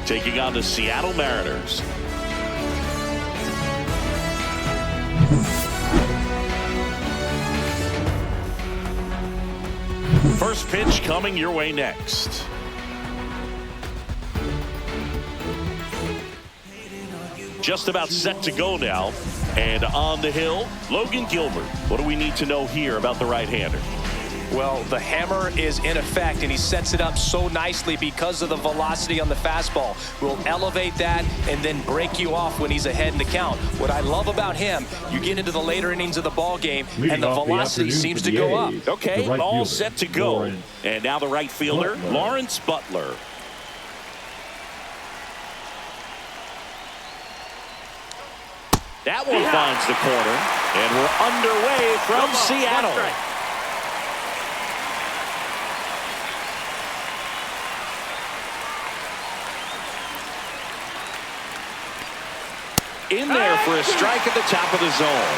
taking on the Seattle Mariners. First pitch coming your way next. Just about set to go now. And on the hill, Logan Gilbert. What do we need to know here about the right-hander? Well, the hammer is in effect, and he sets it up so nicely because of the velocity on the fastball. Will elevate that and then break you off when he's ahead in the count. What I love about him, you get into the later innings of the ball game, and the velocity seems to go up. Okay, all set to go. And now the right fielder, Lawrence Butler. That one finds the corner, and we're underway from Seattle. In there for a strike at the top of the zone.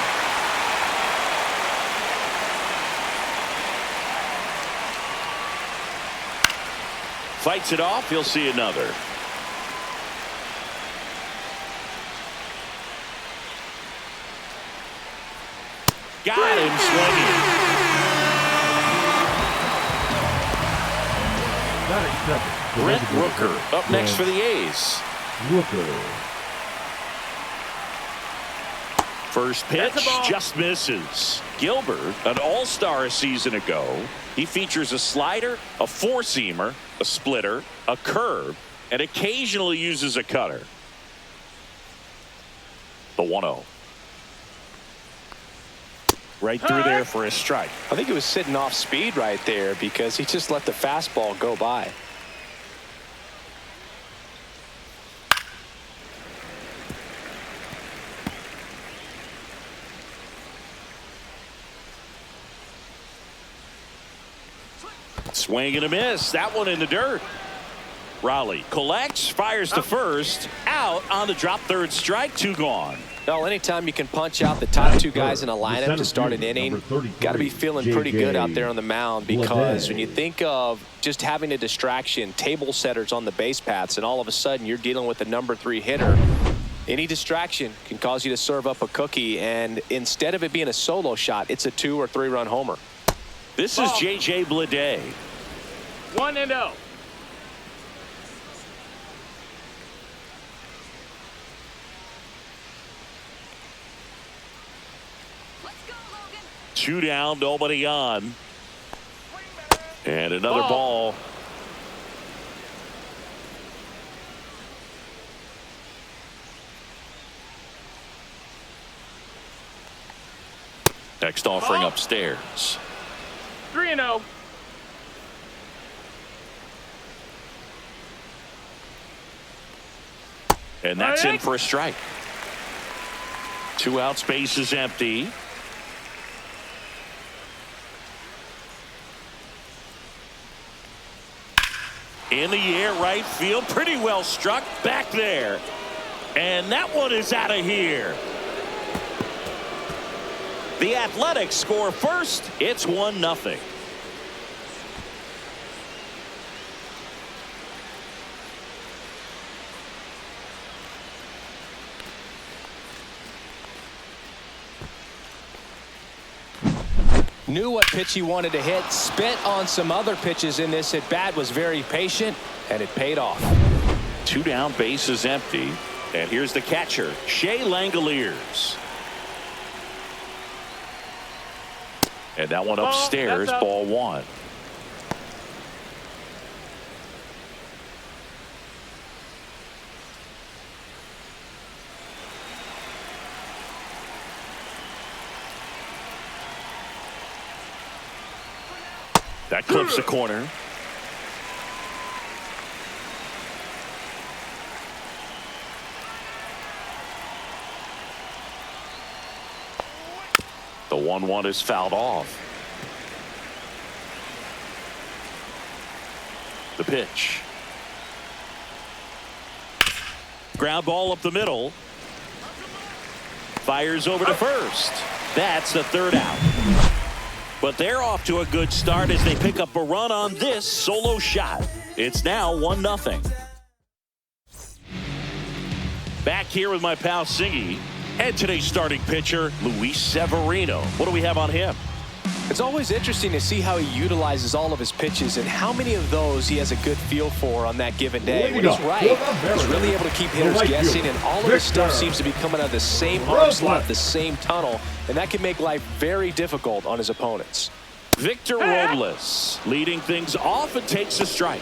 Fights it off. He'll see another. Got him swinging. Brent Rooker up next for the A's. First pitch just misses. Gilbert, an all-star a season ago. He features a slider, a four-seamer, a splitter, a curve, and occasionally uses a cutter. The 1-0. Right through there for a strike. I think he was sitting off speed right there because he just let the fastball go by. Swing and a miss. That one in the dirt. Raleigh collects, fires to first. Out on the drop third strike. 2 gone. Well, anytime you can punch out the top 2 guys in a lineup to start an inning, got to be feeling pretty good out there on the mound, because when you think of just having a distraction, table setters on the base paths, and all of a sudden you're dealing with the number 3 hitter, any distraction can cause you to serve up a cookie, and instead of it being a solo shot, it's a 2 or 3 run homer. This is J.J. Bleday. 1-0. Two down, nobody on. And another ball. Next offering upstairs. 3-0. And that's in for a strike. 2 outs, base is empty. In the air, right field, pretty well struck back there. And that one is out of here. The Athletics score first. It's 1-0. Knew what pitch he wanted to hit, spit on some other pitches in this at bat, was very patient, and it paid off. 2 down, base is empty. And here's the catcher, Shea Langoliers. And that one upstairs, ball 1. That clips the corner. The 1-1 is fouled off. The pitch. Ground ball up the middle. Fires over to first. That's the 3rd out. But they're off to a good start as they pick up a run on this solo shot. It's now 1-0. here with my pal Singy and today's starting pitcher, Luis Severino. What do we have on him? It's always interesting to see how he utilizes all of his pitches and how many of those he has a good feel for on that given day. When he's right, he's really able to keep hitters guessing, and all of his stuff seems to be coming out of the same arm slot, the same tunnel, and that can make life very difficult on his opponents. Victor Robles leading things off and takes a strike.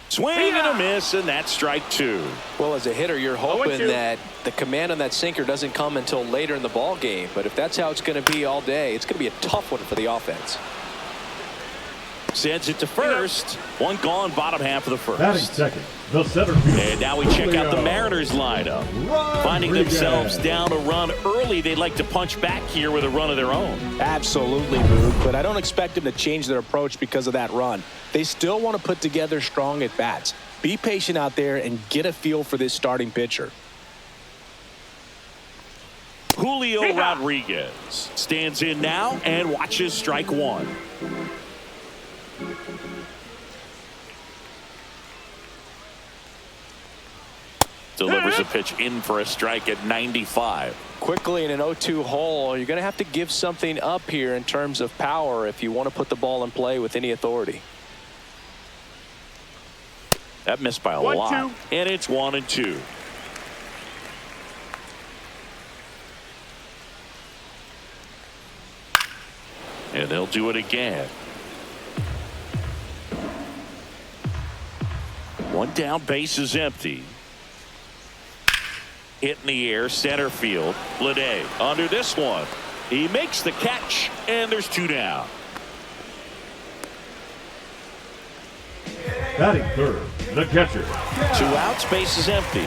Swing and a miss, and that's strike two. Well, as a hitter, you're hoping that the command on that sinker doesn't come until later in the ball game. But if that's how it's going to be all day, it's going to be a tough one for the offense. Sends it to first. One gone, bottom half of the first. Batting second, the center field. And now we check out the Mariners lineup. Finding themselves down a run early, they'd like to punch back here with a run of their own. Absolutely, Boog, but I don't expect them to change their approach because of that run. They still want to put together strong at-bats. Be patient out there and get a feel for this starting pitcher. Julio Rodriguez stands in now and watches strike one. Delivers a pitch in for a strike at 95. Quickly in an 0-2 hole, you're going to have to give something up here in terms of power if you want to put the ball in play with any authority. That missed by a lot. And it's 1-2. And they'll do it again. One down, base is empty. Hit in the air, center field. Bleday under this one. He makes the catch, and there's two down. Batting third, the catcher. 2 outs, base is empty.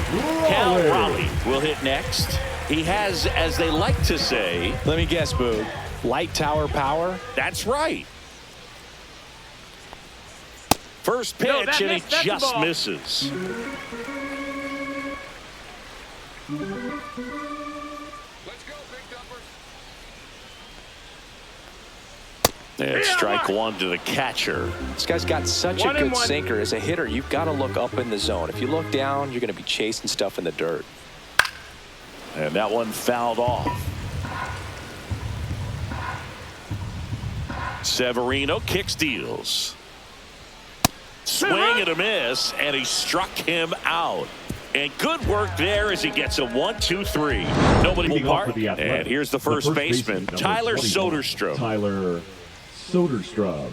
Cal Raleigh will hit next. He has, as they like to say, let me guess, Boog, light tower power? That's right. First pitch, and he just misses. Let's go, big dumpers. And strike one to the catcher. This guy's got such a good sinker. As a hitter, you've got to look up in the zone. If you look down, you're going to be chasing stuff in the dirt. And that one fouled off. Severino kicks, deals. Swing and a miss, and he struck him out. And good work there as he gets a 1-2-3. Nobody will park. And here's the first baseman, Tyler Soderstrom. Tyler Soderstrom.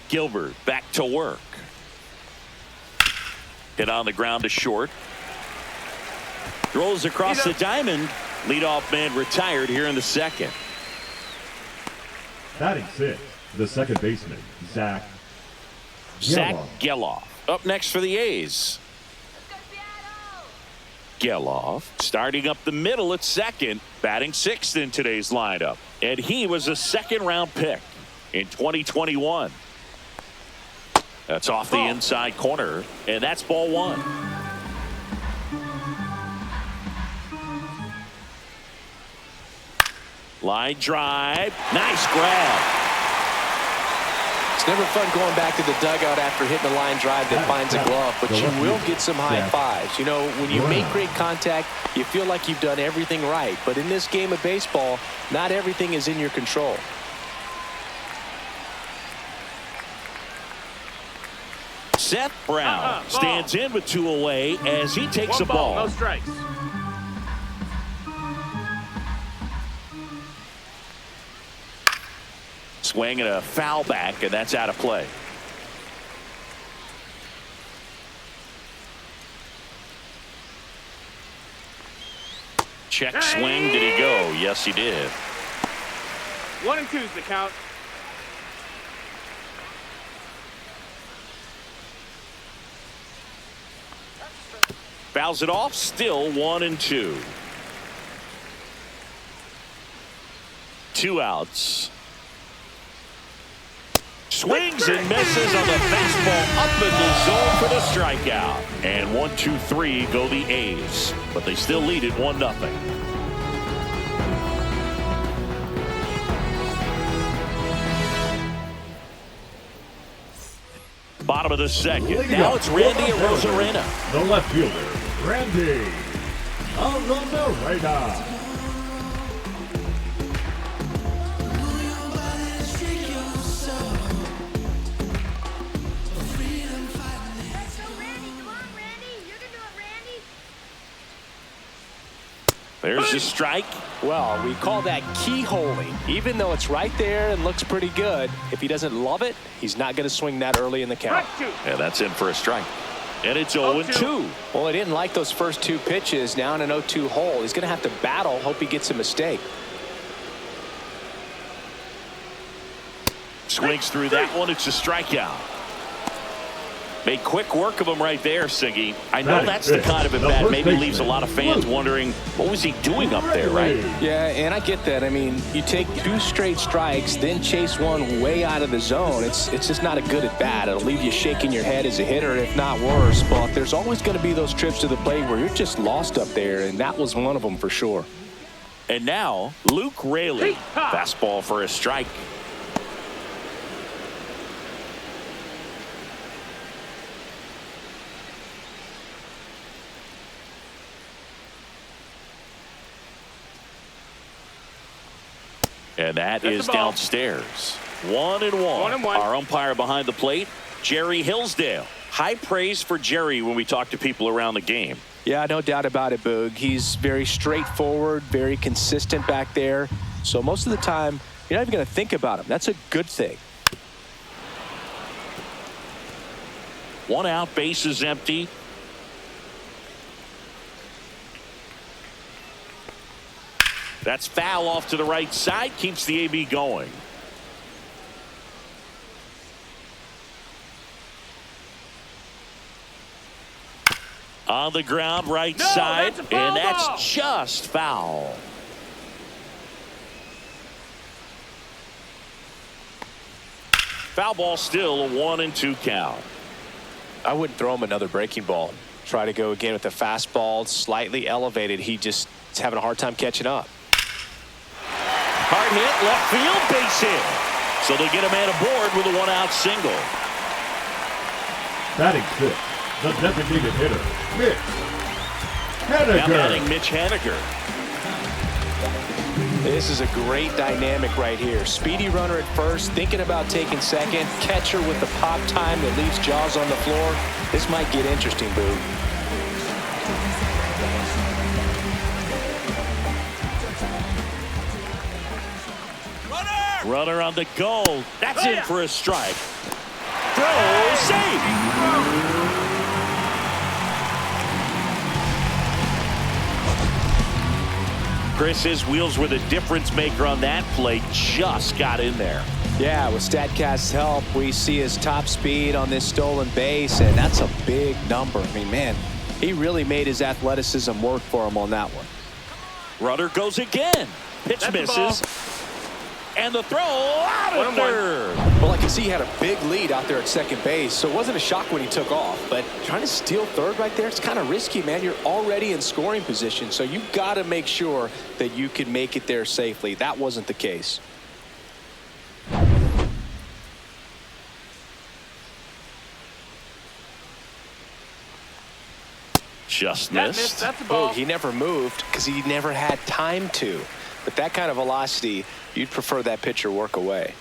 Gilbert back to work. Hit on the ground to short. Rolls across the diamond. Leadoff man retired here in the second. Batting sixth, the second baseman, Zach Geloff. Up next for the A's. Geloff starting up the middle at second, batting sixth in today's lineup. And he was a second-round pick in 2021. That's off the inside corner, and that's ball one. Line drive. Nice grab. It's never fun going back to the dugout after hitting a line drive that finds a glove, but you will get some high fives. You know, when you make great contact, you feel like you've done everything right. But in this game of baseball, not everything is in your control. Seth Brown stands in with 2 away as he takes a ball. No strikes. Swing and a foul back, and that's out of play. Check swing. Did he go? Yes, he did. 1-2 is the count. Fouls it off. Still 1-2. 2 outs. Swings and misses on the fastball up in the zone for the strikeout. And 1-2-3 go the A's, but they still lead it 1-0. Bottom of the second. Leading Now up it's Randy for the Arozarena. The left fielder, Randy Arozarena. There's the strike. Well, we call that keyholing. Even though it's right there and looks pretty good, if he doesn't love it, he's not going to swing that early in the count. And that's in for a strike. And it's 0-2. Well, he didn't like those first two pitches. Now in an 0-2 hole, he's going to have to battle. Hope he gets a mistake. Swings through that one. It's a strikeout. Made quick work of him right there, Siggy. I know that's the kind of at bat maybe leaves a lot of fans wondering, what was he doing up there, right? Yeah, and I get that. I mean, you take 2 straight strikes, then chase one way out of the zone. It's just not a good at bat. It'll leave you shaking your head as a hitter, if not worse. But there's always going to be those trips to the plate where you're just lost up there, and that was one of them for sure. And now, Luke Raley. Fastball for a strike. And that is downstairs. 1-1. Our umpire behind the plate, Jerry Hillsdale. High praise for Jerry when we talk to people around the game. Yeah, no doubt about it, Boog. He's very straightforward, very consistent back there. So most of the time, you're not even going to think about him. That's a good thing. 1 out, base is empty. That's foul off to the right side. Keeps the AB going. On the ground, right side. And that's just foul. Foul ball, still a 1-2 count. I wouldn't throw him another breaking ball. Try to go again with the fastball, slightly elevated. He just is having a hard time catching up. Hard hit, left field, base hit. So they get a man aboard with a 1-out single. Batting 6th, the designated hitter, Mitch Now Haniger. batting Mitch Haniger. This is a great dynamic right here. Speedy runner at first, thinking about taking second. Catcher with the pop time that leaves Jaws on the floor. This might get interesting, Boo. Runner on the go. That's in for a strike. Throw, save. Chris, his wheels were the difference maker on that play. Just got in there. Yeah, with StatCast's help, we see his top speed on this stolen base, and that's a big number. I mean, man, he really made his athleticism work for him on that one. Runner goes again. Pitch misses. And the throw out of third. Well, I can see he had a big lead out there at second base, so it wasn't a shock when he took off. But trying to steal third right there, it's kind of risky, man. You're already in scoring position, so you've got to make sure that you can make it there safely. That wasn't the case. Just missed. That's the ball. He never moved because he never had time to. But that kind of velocity, you'd prefer that pitcher work away.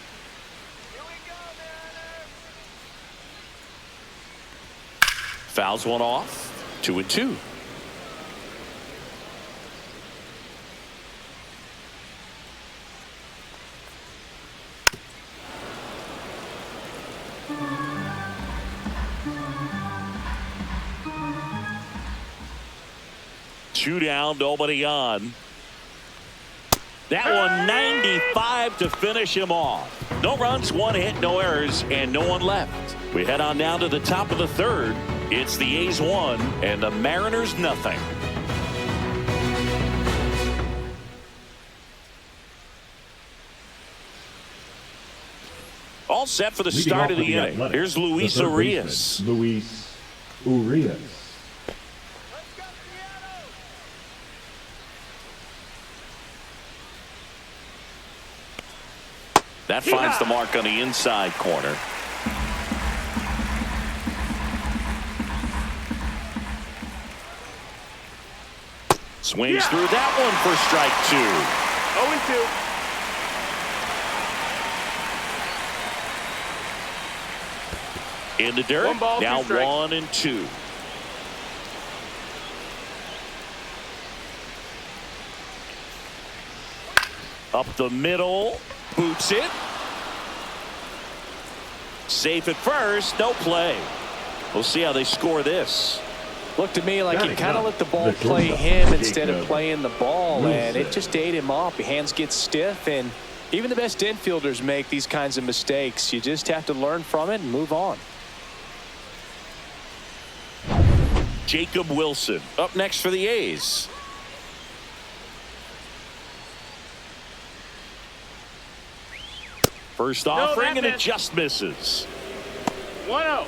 Fouls one off. 2-2. Two down, nobody on. That one 95 to finish him off. No runs, 1 hit, no errors, and no one left. We head on down to the top of the third. It's the A's 1 and the Mariners nothing. All set for the Leading start off of the for inning. Athletics, Here's Luis the third Urias. baseman, Luis Urias. That finds the mark on the inside corner. Swings through that one for strike 2. 0-2. In the dirt. One ball, now 2 strikes. 1-2. Up the middle. Boots it. Safe at first. No play. We'll see how they score this. Looked to me like he kind of let the ball The play shortstop, him instead of Jacob playing the ball, and it Wilson. just ate him off. Your hands get stiff, and even the best infielders make these kinds of mistakes. You just have to learn from it and move on. Jacob Wilson up next for the A's. First offering and it missed. just misses. 1-0.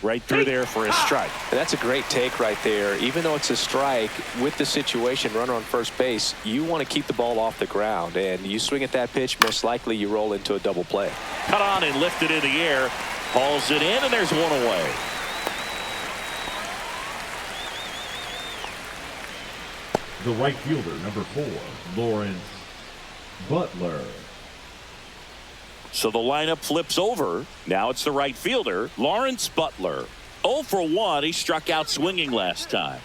Right through there for a strike. And that's a great take right there. Even though it's a strike, with the situation, runner on first base, you want to keep the ball off the ground. And you swing at that pitch, most likely you roll into a double play. Cut on and lifted in the air. Hauls it in, and there's one away. The right fielder, number 4, Lawrence Butler. So the lineup flips over. Now it's the right fielder, Lawrence Butler. 0 for 1. He struck out swinging last time.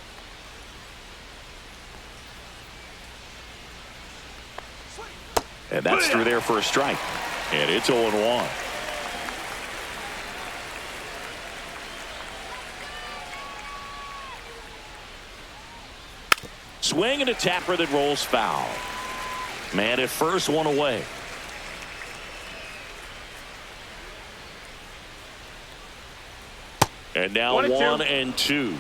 And that's through there for a strike. And it's 0-1. Swing and a tapper that rolls foul. Man at first, one away. And now 1-2.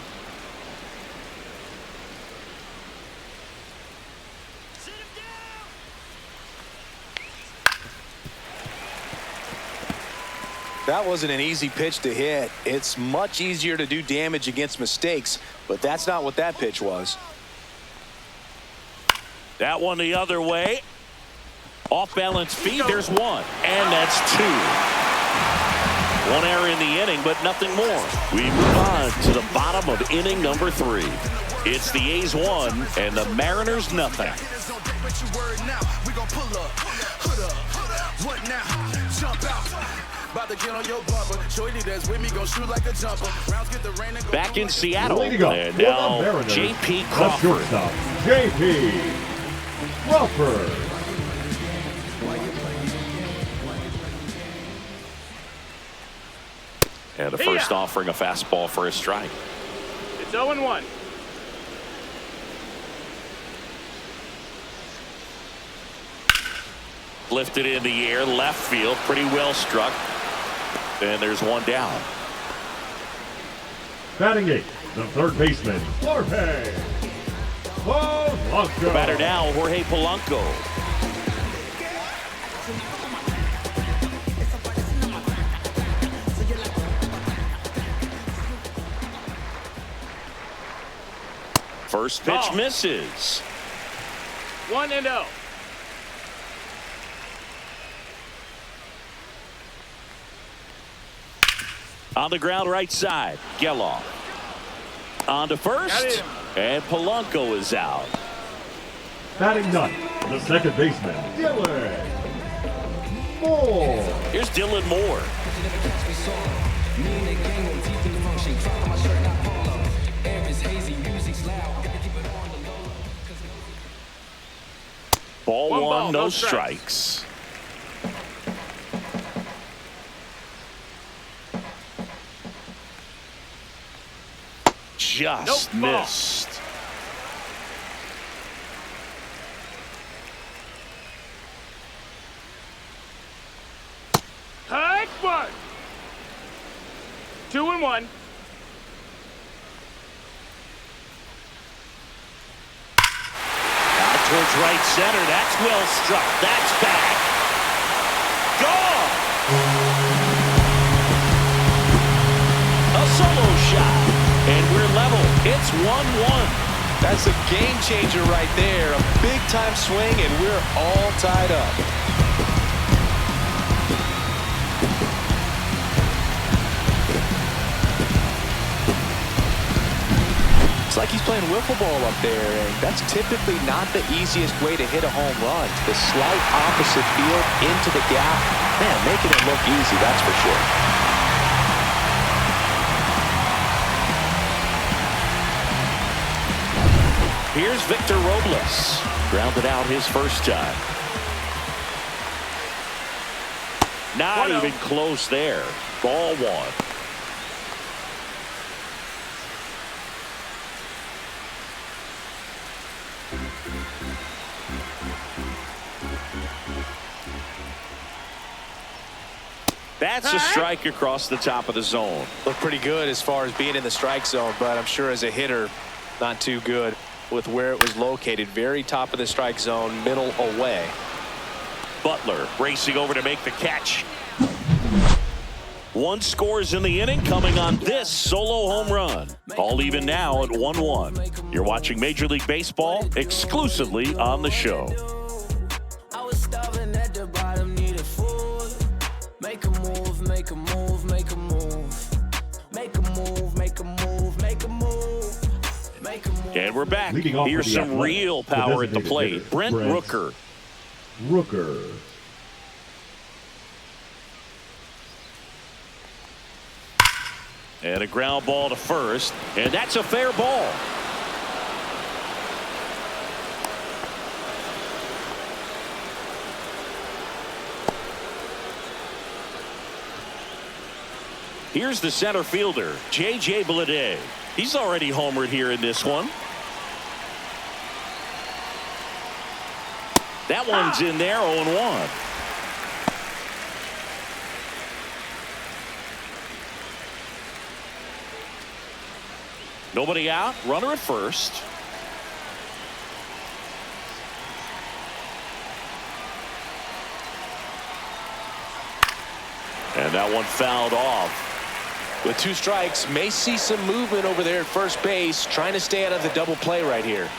That wasn't an easy pitch to hit. It's much easier to do damage against mistakes, but that's not what that pitch was. That one the other way. Off balance feed. There's one. And that's 2. One error in the inning, but nothing more. We move on to the bottom of inning number 3. It's the A's 1 and the Mariners nothing. Back in Seattle. Leading up And for the now Mariners, J.P. the Crawford. shortstop, J.P. Crawford. And the first offering a fastball for a strike. It's 0-1. Lifted in the air, left field, pretty well struck. And there's one down. Batting 8th, the third baseman, Jorge Polanco. Batter now, Jorge Polanco. First pitch misses. 1-0. On the ground right side, Geloff. On to first, and Polanco is out. Batting 9th, the second baseman, Dylan Moore. Here's Dylan Moore. Ball one, no strikes. Just missed. Hike one. 2-1. Out towards right center. That's well struck. That's back. Gone. A solo shot. And we're level. It's 1-1. That's a game changer right there. A big-time swing, and we're all tied up. It's like he's playing wiffle ball up there, and that's typically not the easiest way to hit a home run. The slight opposite field into the gap. Man, making it look easy, that's for sure. Here's Victor Robles. Grounded out his first time. Not even close there. Ball one. That's a strike across the top of the zone. Looked pretty good as far as being in the strike zone, but I'm sure as a hitter, not too good with where it was located. Very top of the strike zone, middle away. Butler racing over to make the catch. One scores in the inning, coming on this solo home run. All even now at 1-1. You're watching Major League Baseball exclusively on the show. I was starving at the bottom, needed food. Make a move, make a move, make a move. Make a move, make a move, make a move. Make a move. And we're back. Leading off Here's for the some Athletics, real power at the designated plate. hitter, Brent Rooker. Rooker. And a ground ball to first. And that's a fair ball. Here's the center fielder, J.J. Bleday. He's already homered here in this one. That one's in there, 0-1. Nobody out, runner at first. And that one fouled off. With two strikes, may see some movement over there at first base, trying to stay out of the double play right here.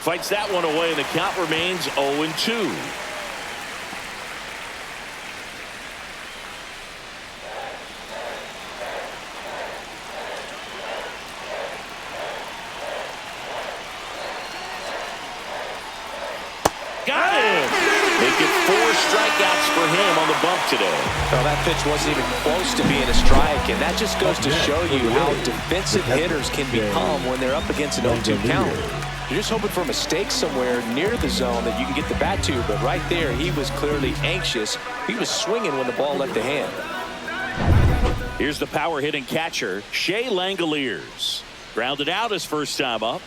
Fights that one away, and the count remains 0-2. Got him! Make it 4 strikeouts for him on the bump today. Well, that pitch wasn't even close to being a strike, and that just goes to show you how defensive hitters can become when they're up against an 0-2 count. You're just hoping for a mistake somewhere near the zone that you can get the bat to, but right there, he was clearly anxious. He was swinging when the ball left the hand. Here's the power hitting catcher, Shea Langoliers. Grounded out his first time up.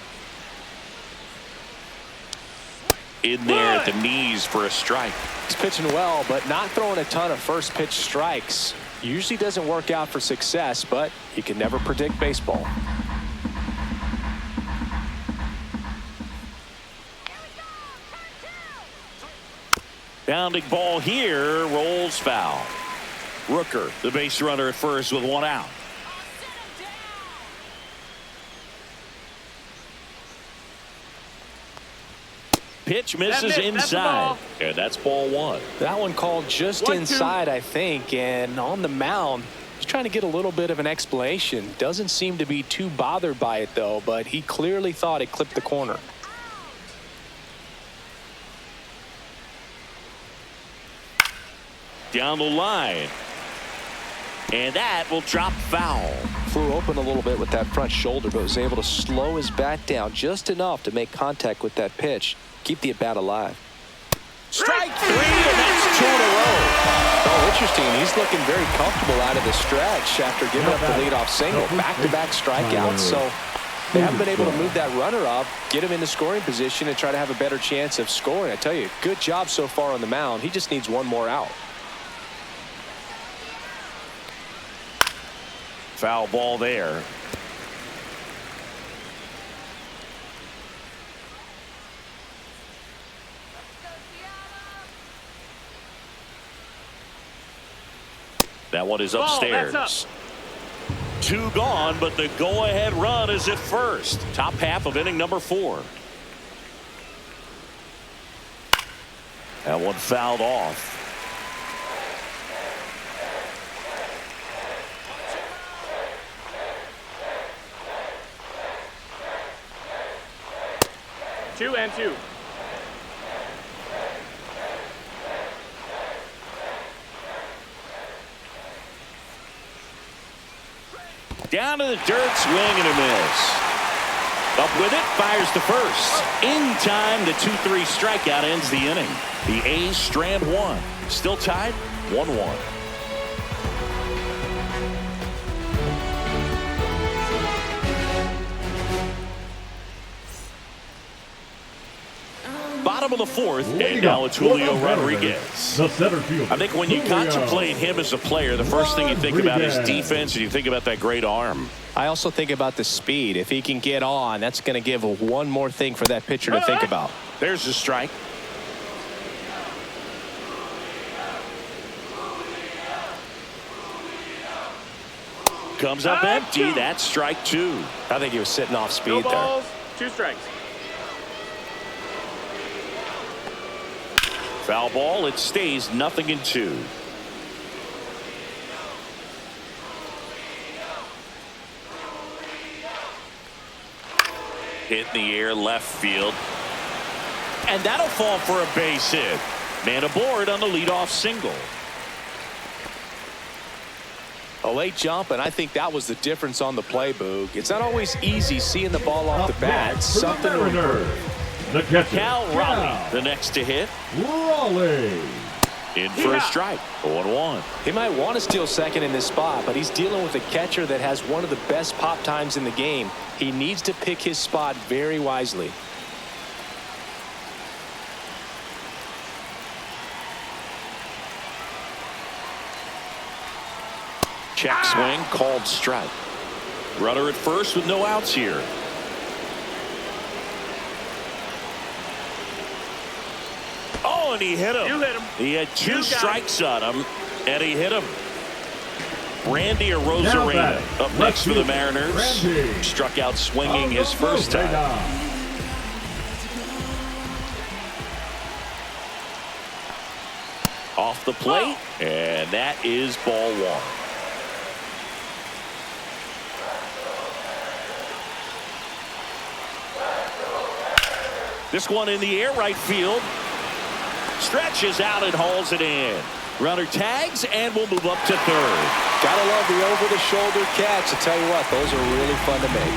In there at the knees for a strike. He's pitching well, but not throwing a ton of first pitch strikes. Usually doesn't work out for success, but you can never predict baseball. Bounding ball here, rolls foul. Rooker, the base runner at first with 1 out. Pitch misses inside, and that's ball 1. That one called just inside, I think, and on the mound, he's trying to get a little bit of an explanation. Doesn't seem to be too bothered by it, though, but he clearly thought it clipped the corner. Down the line, and that will drop foul. Flew open a little bit with that front shoulder, but was able to slow his bat down just enough to make contact with that pitch. Keep the at-bat alive. Strike 3, and that's 2 in a row. Oh, interesting. He's looking very comfortable out of the stretch after giving up the leadoff single. Back-to-back strikeouts, so they haven't been able to move that runner up, get him in the scoring position, and try to have a better chance of scoring. I tell you, good job so far on the mound. He just needs one more out. Foul ball there. That one is upstairs. 2 2 gone, but the go-ahead run is at first. Top half of inning number 4. That one fouled off. Two and two. Down to the dirt, swing and a miss. Up with it, fires to first. In time, the 2-3 strikeout ends the inning. The A's strand 1. Still tied, 1-1. Bottom of the 4th, and now it's Julio Rodriguez. The center fielder. I think when you contemplate him as a player, the first thing you think about is defense, and you think about that great arm. I also think about the speed. If he can get on, that's going to give one more thing for that pitcher to think about. There's the strike. Comes up empty. That's strike 2. I think he was sitting off speed No there. balls, 2 strikes. Foul ball. It stays 0-2. Hit in the air, left field. And that'll fall for a base hit. Man aboard on the leadoff single. A late jump, and I think that was the difference on the play, Boog. It's not always easy seeing the ball off the bat. Something to improve. The catcher, Cal Raleigh, the next to hit. Raleigh. In for a strike. 0-1. He might want to steal second in this spot, but he's dealing with a catcher that has one of the best pop times in the game. He needs to pick his spot very wisely. Check swing, called strike. Runner at first with no outs here. Oh, and he hit him. You hit him. He had 2 You got strikes on him, and he hit him. Randy Arozarena up next for the Mariners. Randy. Struck out swinging his first time. Off the plate, and that is ball 1. This one in the air, right field. Stretches out and hauls it in. Runner tags and will move up to third. Gotta love the over-the-shoulder catch. I tell you what, those are really fun to make.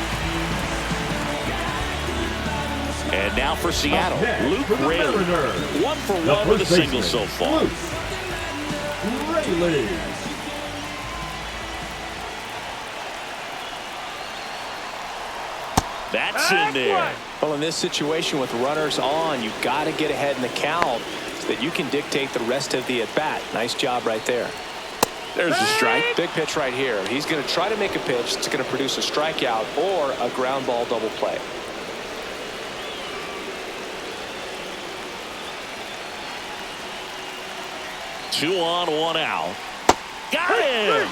And now for Seattle, Luke Raley. 1 for 1 with a single so far. Raley. That's in there. Well, in this situation with runners on, you've got to get ahead in the count so that you can dictate the rest of the at-bat. Nice job right there. There's the strike. Big pitch right here. He's going to try to make a pitch that's going to produce a strikeout or a ground ball double play. Two on, 1 out. Got him.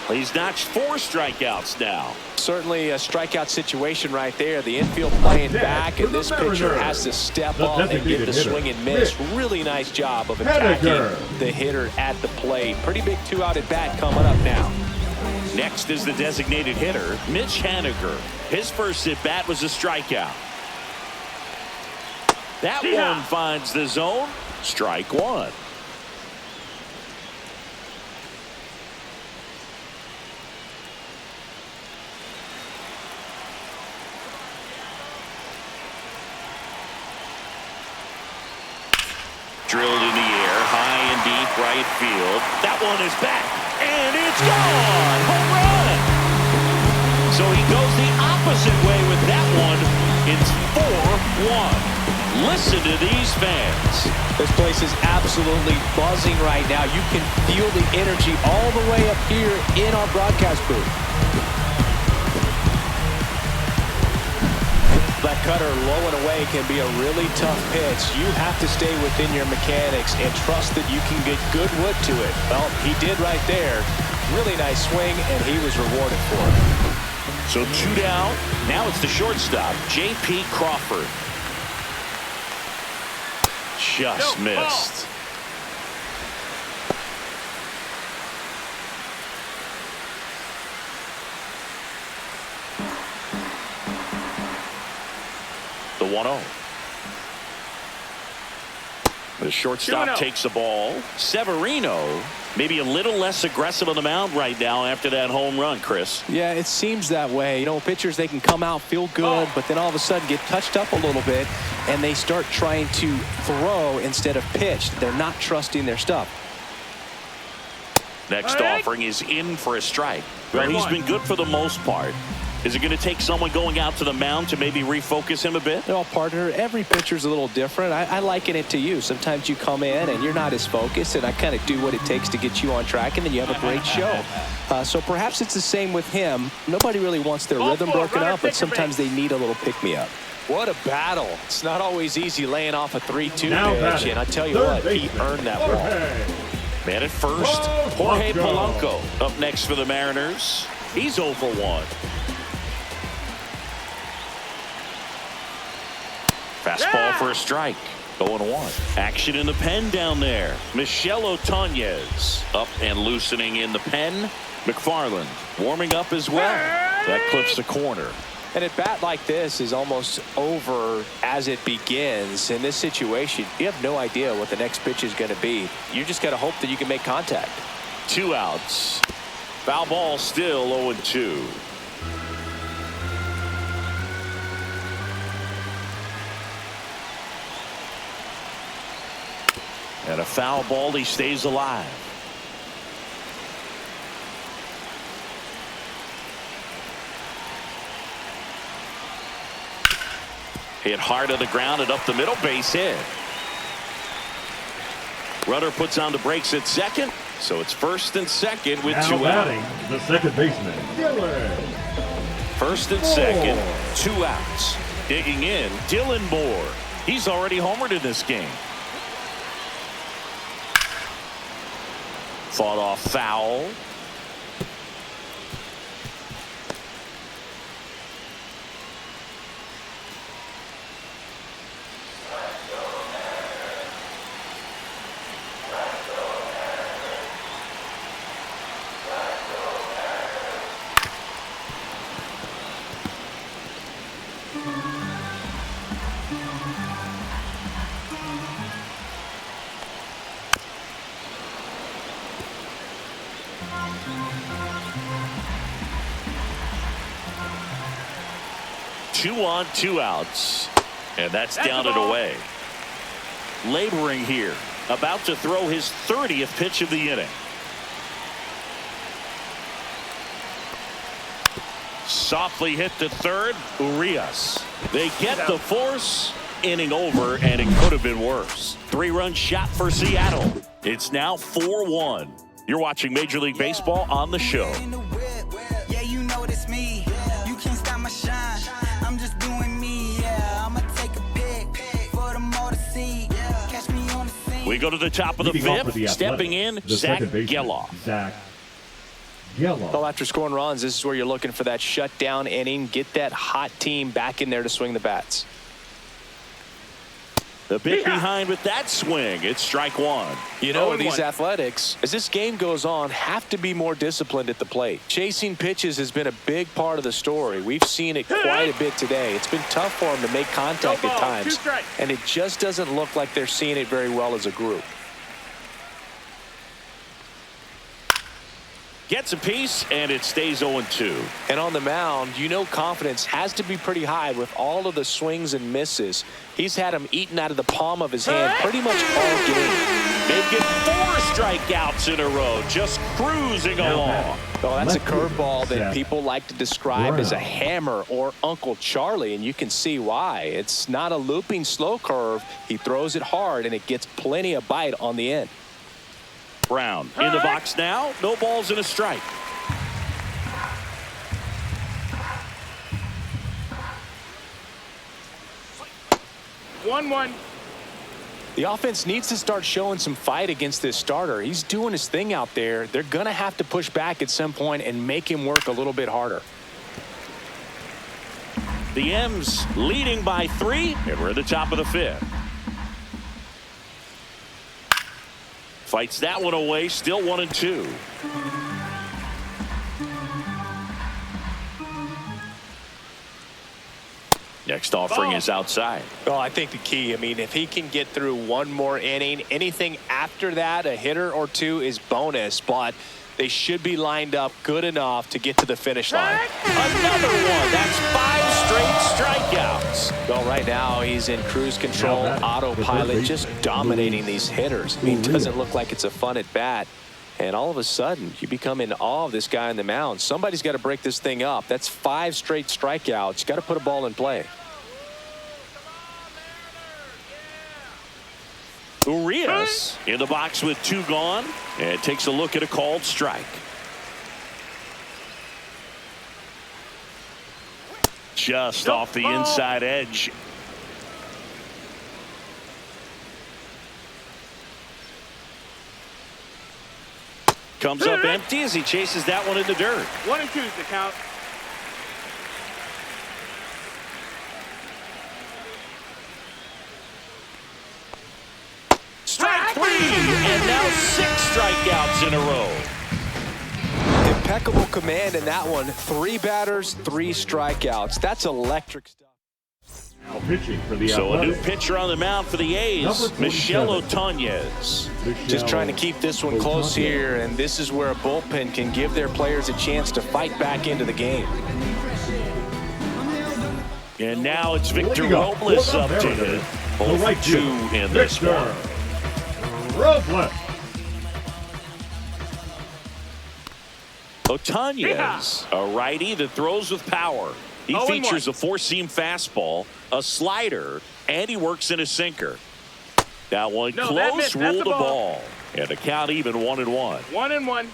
He's notched 4 strikeouts now. Certainly a strikeout situation right there. The infield playing back, and this pitcher has to step up and get the swing and miss. Really nice job of attacking the hitter at the plate. Pretty big 2-out at bat coming up now. Next is the designated hitter, Mitch Haniger. His first at bat was a strikeout. That one finds the zone. Strike 1. Drilled in the air, high and deep right field. That one is back, and it's gone. Home run. So he goes the opposite way with that one. It's 4-1. Listen to these fans. This place is absolutely buzzing right now. You can feel the energy all the way up here in our broadcast booth. That cutter low and away can be a really tough pitch. You have to stay within your mechanics and trust that you can get good wood to it. Well, he did right there. Really nice swing, and he was rewarded for it. So 2 down. Now it's the shortstop, J.P. Crawford. Just missed. The 1-0. The shortstop takes the ball. Severino maybe a little less aggressive on the mound right now after that home run, Chris. Yeah, it seems that way. You know, pitchers, they can come out, feel good, but then all of a sudden get touched up a little bit, and they start trying to throw instead of pitch. They're not trusting their stuff. Next offering is in for a strike. Well, he's been good for the most part. Is it going to take someone going out to the mound to maybe refocus him a bit? Well, partner, every pitcher's a little different. I liken it to you. Sometimes you come in and you're not as focused, and I kind of do what it takes to get you on track, and then you have a great show. So perhaps it's the same with him. Nobody really wants their rhythm broken up, but sometimes they need a little pick-me-up. What a battle. It's not always easy laying off a 3-2 pitch, and I tell you what, he earned that ball. Man at first, Jorge Polanco up next for the Mariners. He's 0 for 1. Fastball for a strike. 0-1. Action in the pen down there. Michel Otañez up and loosening in the pen. McFarland warming up as well. That clips the corner. And at bat like this is almost over as it begins. In this situation, you have no idea what the next pitch is going to be. You just got to hope that you can make contact. 2 outs. Foul ball still 0-2. And a foul ball, he stays alive. Hit hard on the ground and up the middle, base hit. Runner puts on the brakes at second, so it's first and second with now 2 outs. The second baseman, Dylan. First and second, 2 outs. Digging in, Dylan Moore. He's already homered in this game. Fought off foul. Two on, 2 outs. And that's down and away. Laboring here. About to throw his 30th pitch of the inning. Softly hit to third. Urias. They get the force. Inning over, and it could have been worse. 3-run shot for Seattle. It's now 4-1. You're watching Major League Baseball on the show. Yeah, you know it's me. You can't stop my shine. I'm just doing me. Yeah, I'ma take a pic for them all to see. Catch me on the scene. We go to the top of the fifth. Stepping in, Zach Geloff. Zach Geloff. Well, after scoring runs, this is where you're looking for that shutdown inning. Get that hot team back in there to swing the bats. The bit behind with that swing. It's strike 1. You know, these athletics, as this game goes on, have to be more disciplined at the plate. Chasing pitches has been a big part of the story. We've seen it quite a bit today. It's been tough for them to make contact at times, and it just doesn't look like they're seeing it very well as a group. Gets a piece, and it stays 0-2. And on the mound, you know confidence has to be pretty high with all of the swings and misses. He's had them eaten out of the palm of his hand pretty much all game. Making 4 strikeouts in a row, just cruising along. Well, that's a curveball that people like to describe as a hammer or Uncle Charlie, and you can see why. It's not a looping slow curve. He throws it hard, and it gets plenty of bite on the end. Brown in the box now. No balls and a strike. One. The offense needs to start showing some fight against this starter. He's doing his thing out there. They're going to have to push back at some point and make him work a little bit harder. The M's leading by 3, and we're at the top of the 5th. Fights that one away, still 1-2. Next offering is outside. Well, I think the key, I mean, if he can get through one more inning, anything after that, a hitter or two is bonus, but they should be lined up good enough to get to the finish line. Another one. That's 5 straight strikeouts. Well, right now he's in cruise control, autopilot, just dominating these hitters. I mean, it doesn't look like it's a fun at bat. And all of a sudden, you become in awe of this guy on the mound. Somebody's got to break this thing up. That's 5 straight strikeouts. You got to put a ball in play. Urias in the box with 2 gone, and takes a look at a called strike. Just off the inside edge. Comes up empty as he chases that one in the dirt. 1-2 is the count. Strike 3, and now 6 strikeouts in a row. Impeccable command in that one. 3 batters, 3 strikeouts. That's electric stuff. Now pitching for the So a new Athletics. pitcher on the mound for the A's, Michel Otañez. Just trying to keep this one close here, and this is where a bullpen can give their players a chance to fight back into the game. And now it's Victor Robles up to hit. The right 2 fielder, in this Victor one. Robles. Otañez, a righty that throws with power. He features a 4-seam fastball, a slider, and he works in a sinker. That one close, ruled a ball. And the count even 1-1. 1-1.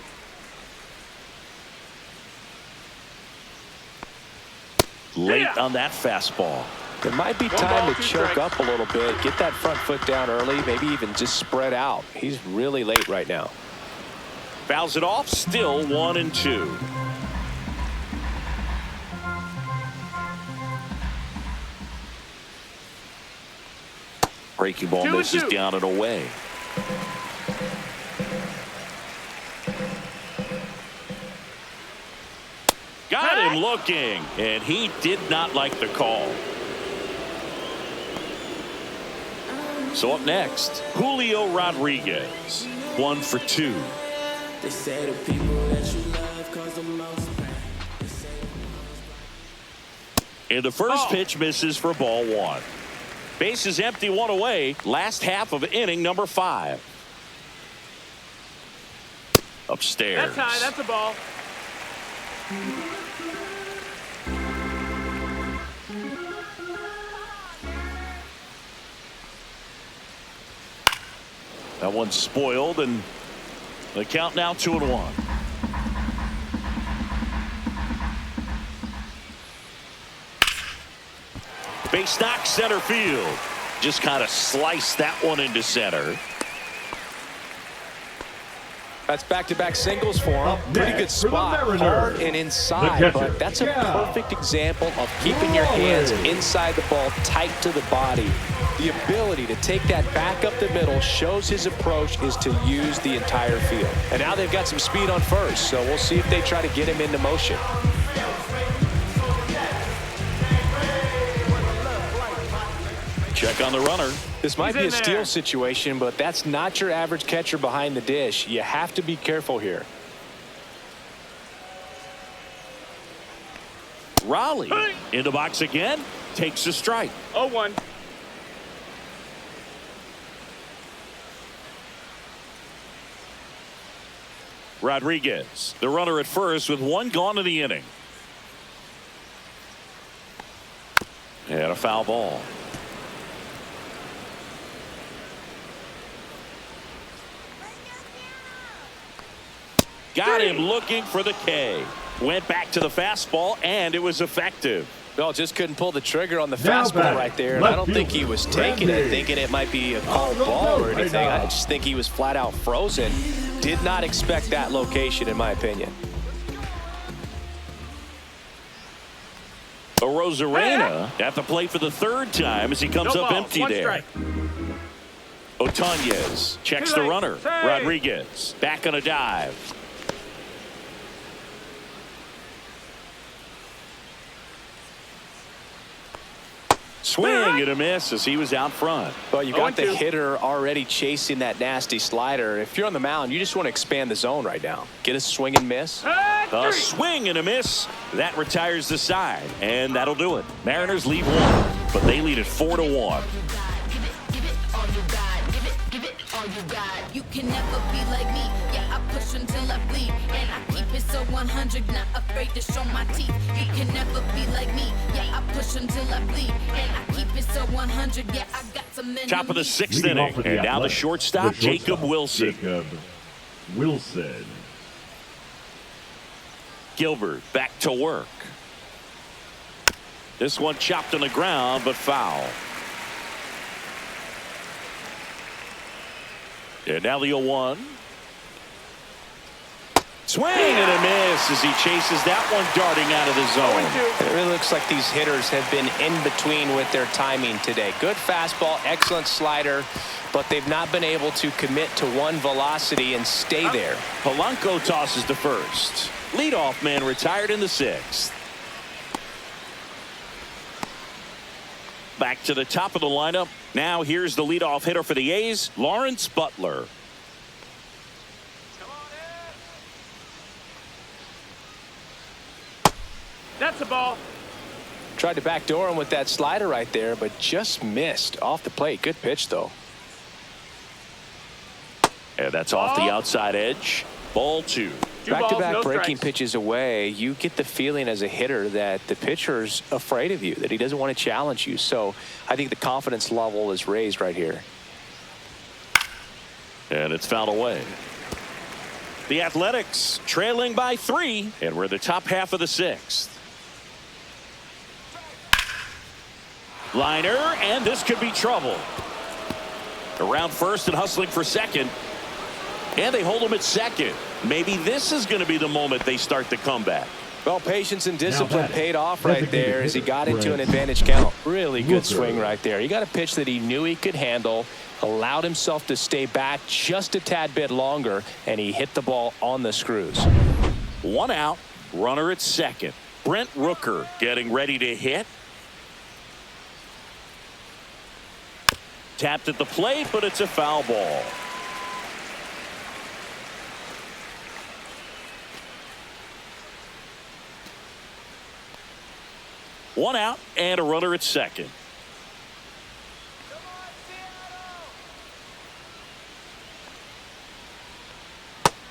Late on that fastball. It might be time to choke up a little bit, get that front foot down early, maybe even just spread out. He's really late right now. Fouls it off, still 1-2. Breaking ball misses down and away. Got him looking, and he did not like the call. So up next, Julio Rodriguez, 1 for 2. They say the people that you love cause the most pain. And the first pitch misses for ball 1. Base is empty, 1 away. Last half of inning number 5. Upstairs. That's high. That's a ball. That one's spoiled, and the count now 2-1. Base knock, center field. Just kind of sliced that one into center. That's back-to-back singles for him. Pretty good spot, hard and inside, but that's a perfect example of keeping your hands inside the ball, tight to the body. The ability to take that back up the middle shows his approach is to use the entire field. And now they've got some speed on first, so we'll see if they try to get him into motion. Check on the runner. This might be a steal situation, but that's not your average catcher behind the dish. You have to be careful here. Raleigh in the box again, takes a strike. 0-1. Rodriguez, the runner at first with 1 gone in the inning. And a foul ball. Got him looking for the K. Went back to the fastball, and it was effective. Well, just couldn't pull the trigger on the fastball right there. And I don't think he was taking it, thinking it might be a called ball or anything. I just think he was flat out frozen. Did not expect that location, in my opinion. Rosarena at the plate for the third time as he comes No up ball, empty one there. strike. Otanez checks the runner. Rodriguez back on a dive. Swing and a miss as he was out front. Well, you got the 0-2. hitter already chasing that nasty slider. If you're on the mound, you just want to expand the zone right now. Get a swing and miss. A swing and a miss. That retires the side, and that'll do it. Mariners lead one, but they lead it 4-1. You can never be like me. Yeah, I push until I bleed, and I keep it so 100, not afraid to show my teeth. You can never be like me. Yeah, I push until I bleed, and I keep it so 100. Yeah, I got some enemies. Top of the sixth Leading inning, off for the and now the Athletics, shortstop, Jacob Wilson. Jacob Wilson. Gilbert back to work. This one chopped on the ground, but foul. And now the 0-1. Swing and a miss as he chases that one darting out of the zone. It really looks like these hitters have been in between with their timing today. Good fastball, excellent slider, but they've not been able to commit to one velocity and stay there. Polanco tosses to first. Leadoff man retired in the sixth. Back to the top of the lineup. Now here's the leadoff hitter for the A's, Lawrence Butler. That's a ball. Tried to backdoor him with that slider right there, but just missed off the plate. Good pitch, though. And that's off the outside edge. Ball two. Back-to-back no breaking strikes. pitches away, you get the feeling as a hitter that the pitcher's afraid of you, that he doesn't want to challenge you. So I think the confidence level is raised right here. And it's fouled away. The Athletics trailing by 3, and we're the top half of the sixth. Liner, and this could be trouble. Around first and hustling for second. And they hold him at second. Maybe this is going to be the moment they start the comeback. Well, patience and discipline batting, paid off right designated there as he hitter, got into an Brent advantage count. Really good Rooker. swing right there. He got a pitch that he knew he could handle, allowed himself to stay back just a tad bit longer, and he hit the ball on the screws. 1 out, runner at second. Brent Rooker getting ready to hit. Tapped at the plate, but it's a foul ball. One out and a runner at second.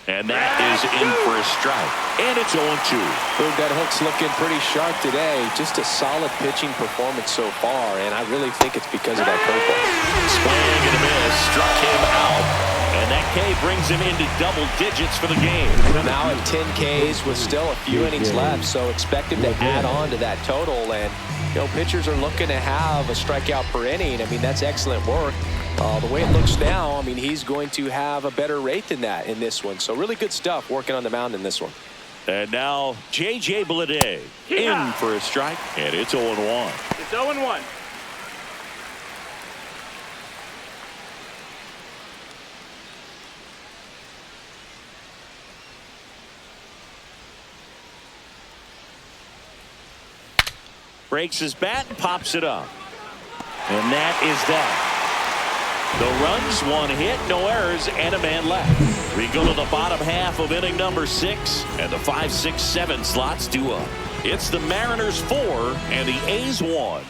And that is in for a strike. And it's 0-2. Boog, that hook's looking pretty sharp today. Just a solid pitching performance so far, and I really think it's because of that curveball. Swing and a miss. Struck him out. And that K brings him into double digits for the game. Now at 10 Ks with still a few innings left, so expect him to add on to that total. And, you know, pitchers are looking to have a strikeout per inning. I mean, that's excellent work. The way it looks now, I mean, he's going to have a better rate than that in this one. So really good stuff working on the mound in this one. And now J.J. Bleday in for a strike, and it's 0-1. It's 0-1. Breaks his bat and pops it up. And that is that. The runs, 1 hit, no errors, and a man left. We go to the bottom half of inning number 6, and the 5, 6, 7 slots due up. It's the Mariners 4 and the A's 1.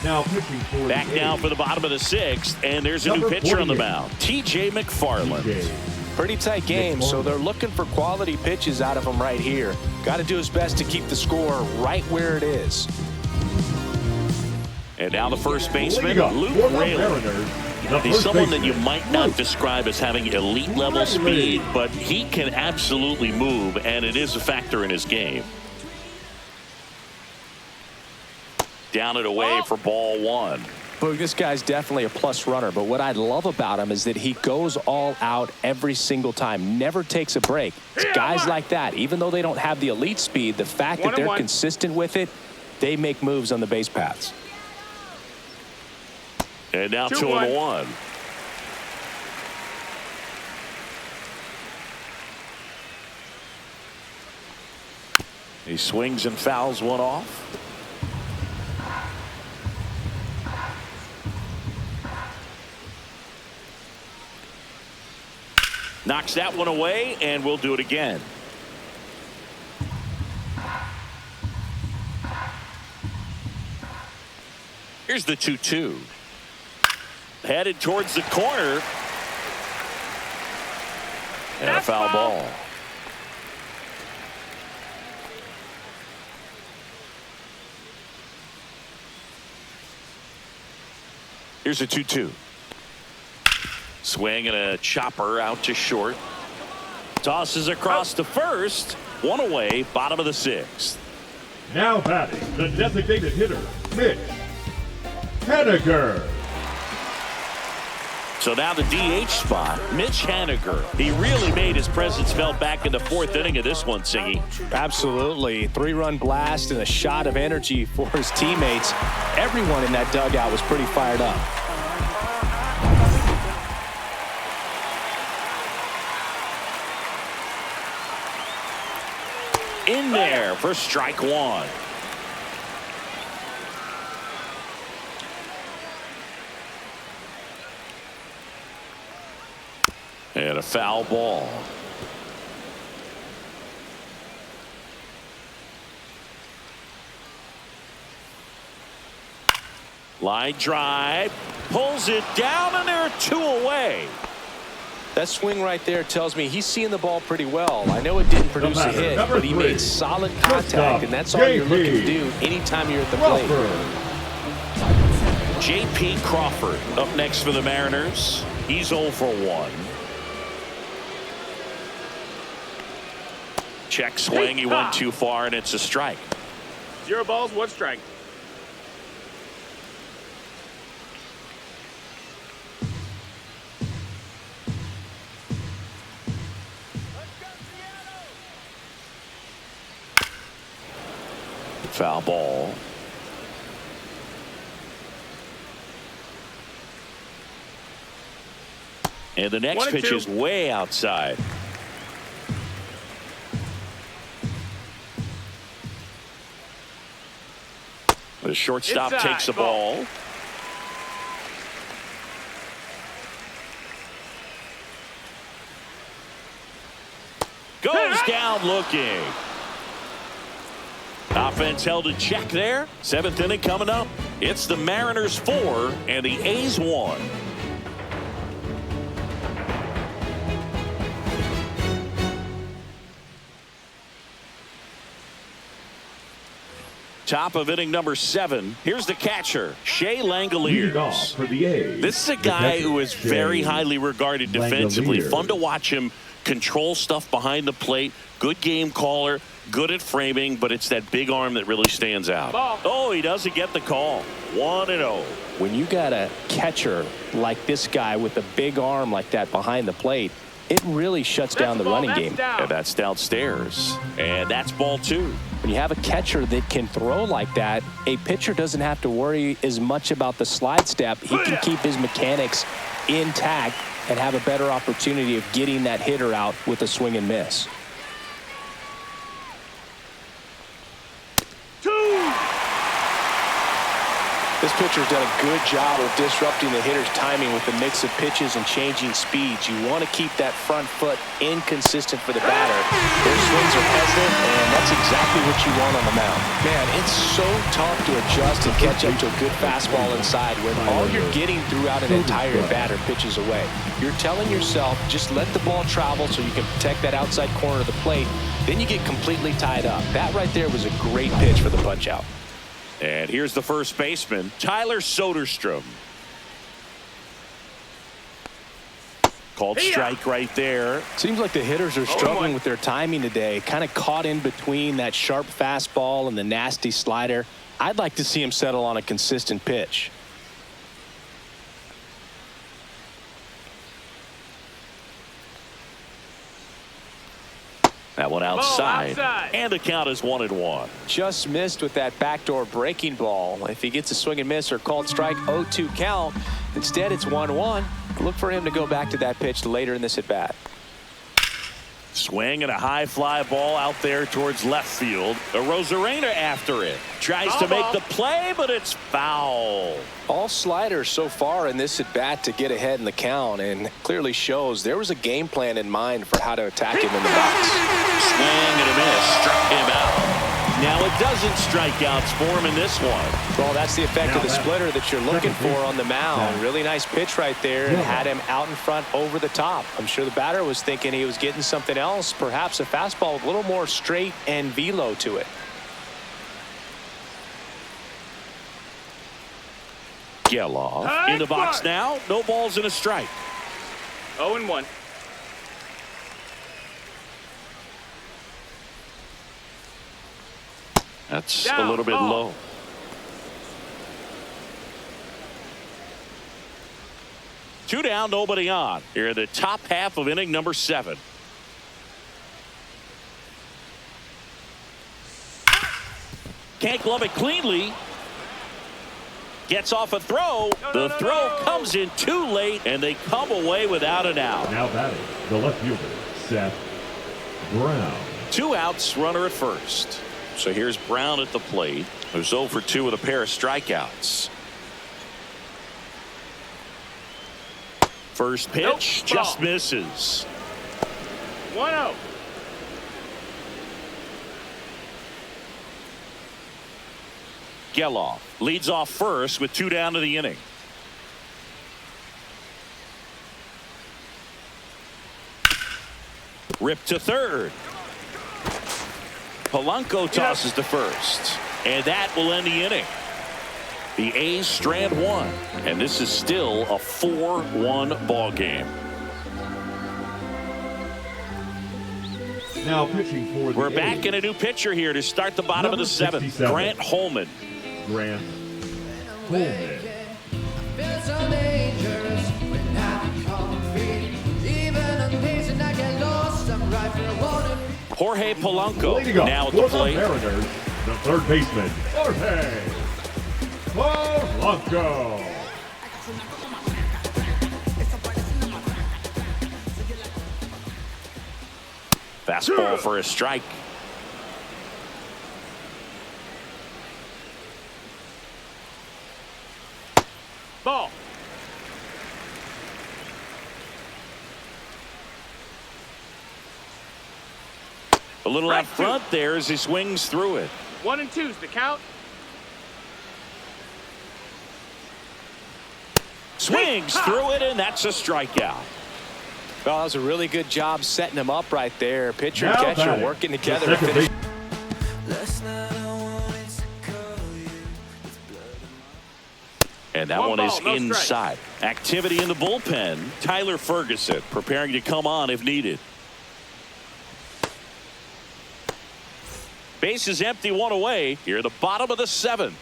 Now pitching for Back the now A's. for the bottom of the 6th, and there's a new Number pitcher on the 48. mound, T.J. McFarland. TJ. Pretty tight game, so they're looking for quality pitches out of him right here. Got to do his best to keep the score right where it is. And now the first baseman, Leading up Luke for the Raley. Mariners, the He's first someone that you baseman, might not Luke. describe as having elite level speed, but he can absolutely move, and it is a factor in his game. Down and away for ball 1. Boog, this guy's definitely a plus runner, but what I love about him is that he goes all out every single time, never takes a break. It's guys like that, even though they don't have the elite speed, the fact that they're consistent with it, they make moves on the base paths. And now 2-1. He swings and fouls one off. Knocks that one away, and we'll do it again. Here's the 2-2. Headed towards the corner. And a foul ball. Here's a 2-2. Swing and a chopper out to short. Tosses across to first. One away, bottom of the sixth. Now batting, the designated hitter, Mitch Haniger. So now the DH spot, Mitch Haniger. He really made his presence felt back in the fourth inning of this one, Singy. Absolutely. 3-run blast and a shot of energy for his teammates. Everyone in that dugout was pretty fired up. In there for strike one. And a foul ball. Line drive, pulls it down, and there are two away. That swing right there tells me he's seeing the ball pretty well. I know it didn't produce a hit, but he made solid contact, and that's all you're looking to do anytime you're at the plate. J.P. Crawford up next for the Mariners. He's 0 for 1. Check swing. He went too far, and it's a strike. 0 balls, 1 strike. Foul ball. And the next pitch is way outside. The shortstop takes the ball. Goes down looking. Offense held in check there. 7th inning coming up. It's the Mariners 4 and the A's 1. Top of inning number 7. Here's the catcher, Shea Langoliers. For the A's, this is a guy who is very highly regarded defensively. Langoliers. Fun to watch him control stuff behind the plate. Good game caller. Good at framing, but it's that big arm that really stands out. Oh, he doesn't get the call. 1-0. When you got a catcher like this guy with a big arm like that behind the plate, it really shuts down the running game. And that's downstairs. And that's ball 2. When you have a catcher that can throw like that, a pitcher doesn't have to worry as much about the slide step. He can keep his mechanics intact and have a better opportunity of getting that hitter out with a swing and miss. This pitcher's done a good job of disrupting the hitter's timing with the mix of pitches and changing speeds. You want to keep that front foot inconsistent for the batter. Their swings are hesitant, and that's exactly what you want on the mound. Man, it's so tough to adjust and catch up to a good fastball inside when all you're getting throughout an entire batter pitches away. You're telling yourself, just let the ball travel so you can protect that outside corner of the plate. Then you get completely tied up. That right there was a great pitch for the punch out. And here's the first baseman, Tyler Soderstrom. Called strike right there. Seems like the hitters are struggling with their timing today. Kind of caught in between that sharp fastball and the nasty slider. I'd like to see him settle on a consistent pitch. That one outside. outside. And the count is 1-1. Just missed with that backdoor breaking ball. If he gets a swing and miss or called strike, 0-2 count. Instead, it's 1-1. Look for him to go back to that pitch later in this at bat. Swing and a high fly ball out there towards left field. Rosarena after it. Tries to make the play, but it's foul. All sliders so far in this at bat to get ahead in the count, and clearly shows there was a game plan in mind for how to attack him in the box. Swing and a miss. Struck him out. Now it doesn't strikeouts for him in this one. Well, that's the effect of the splitter that you're looking for on the mound. Really nice pitch right there, and had him out in front over the top. I'm sure the batter was thinking he was getting something else, perhaps a fastball with a little more straight and velo to it. Geloff in the box now. No balls and a strike. 0-1. That's a little bit low. Two down, nobody on. Here in the top half of inning number 7. Can't glove it cleanly. Gets off a throw. The throw comes in too late, and they come away without an out. Now batting, the left fielder, Seth Brown. 2 outs, runner at first. So here's Brown at the plate, who's 0 for 2 with a pair of strikeouts. First pitch, just misses. 1-0. Geloff leads off first with 2 down to the inning. Ripped to third. Polanco tosses to first, and that will end the inning. The A's strand 1, and this is still a 4-1 ball game. Now pitching for the We're back A's, in a new pitcher here to start the bottom of the 7th. 67. Grant Holman. Grant Holman. Jorge Polanco Leading up now at for the plate. Mariners, the third baseman, Jorge Polanco. Fastball for a strike. Ball. A little out Strike 2. front there as he swings through it. 1-2's the count. Swings through it, and that's a strikeout. Well, that was a really good job setting him up right there. Pitcher and Now catcher batting, working the together to second finish. And that One one ball, is no inside. Activity in the bullpen. Tyler Ferguson preparing to come on if needed. Base is empty, 1 away. Here at the bottom of the 7th.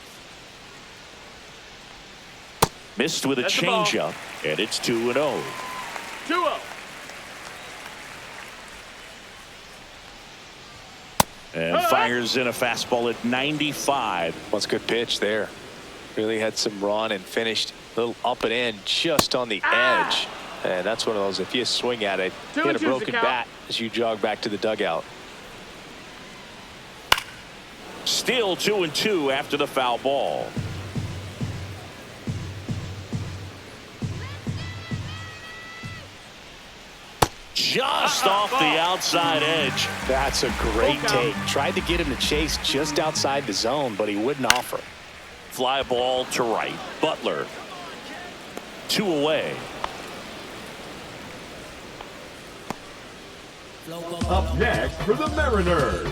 Missed with a That's the ball. changeup, and it's 2-0. 2-0. And fires in a fastball at 95. What's a good pitch there. Really had some run and finished a little up and in just on the edge. And that's one of those, if you swing at it, hit a 2-2's the broken count. bat as you jog back to the dugout. Still 2-2 after the foul ball. Just off the outside edge. That's a great Full count. take. Tried to get him to chase just outside the zone, but he wouldn't offer. Fly ball to right. Butler. 2 away. Up next for the Mariners,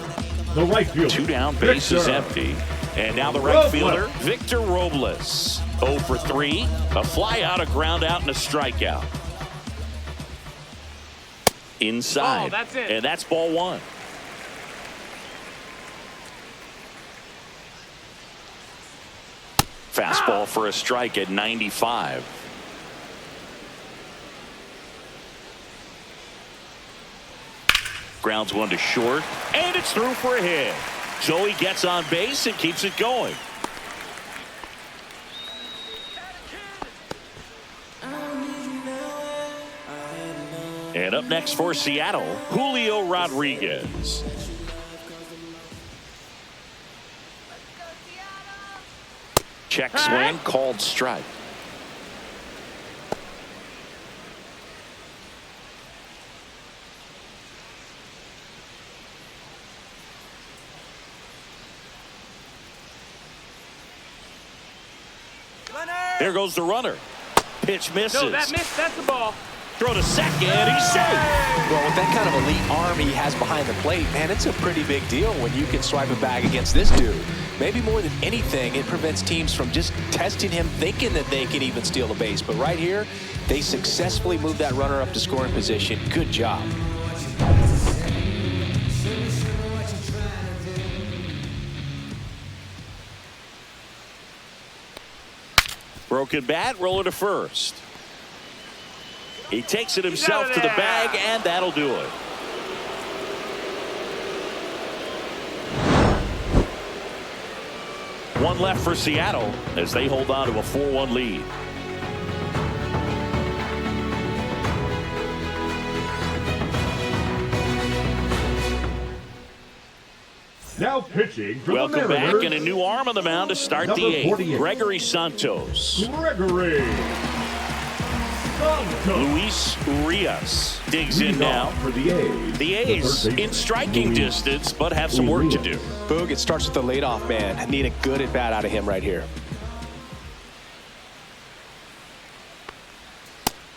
the right fielder, 2 down, base is Victor empty. And now the right Robles. fielder, Victor Robles. 0 for 3. A fly out, a ground out, and a strikeout. Inside. Oh, that's it. And that's ball 1. Fastball for a strike at 95. Grounds one to short, and it's through for a hit. So he gets on base and keeps it going. And up next for Seattle, Julio Rodriguez. Check swing, called strike. There goes the runner. Pitch misses. No, that missed. That's the ball. Throw to second. He's safe. Well, with that kind of elite arm he has behind the plate, man, it's a pretty big deal when you can swipe a bag against this dude. Maybe more than anything, it prevents teams from just testing him, thinking that they can even steal a base. But right here, they successfully moved that runner up to scoring position. Good job. Broken bat, roller to first. He takes it himself to the bag, and that'll do it. One left for Seattle as they hold on to a 4-1 lead. Now pitching for Welcome the back, Mariners, and a new arm on the mound to start number the 8th. 48. Gregory Santos. Gregory Santos. Luis Urias digs in now. For the A's. The A's in striking distance, but have some work to do. Boog, it starts with the leadoff man. Need a good at bat out of him right here.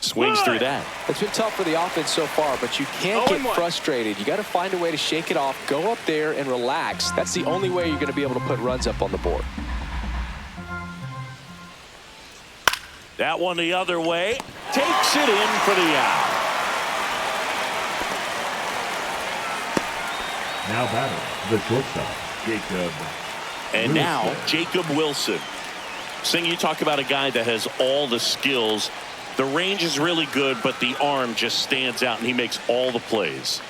Swings through that. It's been tough for the offense so far, but you can't get 0-1. frustrated. You got to find a way to shake it off, go up there and relax. That's the only way you're going to be able to put runs up on the board. That one the other way. Takes it in for the out. Now batting, the shortstop, Jacob. And Wilson. now Jacob Wilson. Sing, you talk about a guy that has all the skills. The range is really good, but the arm just stands out, and he makes all the plays.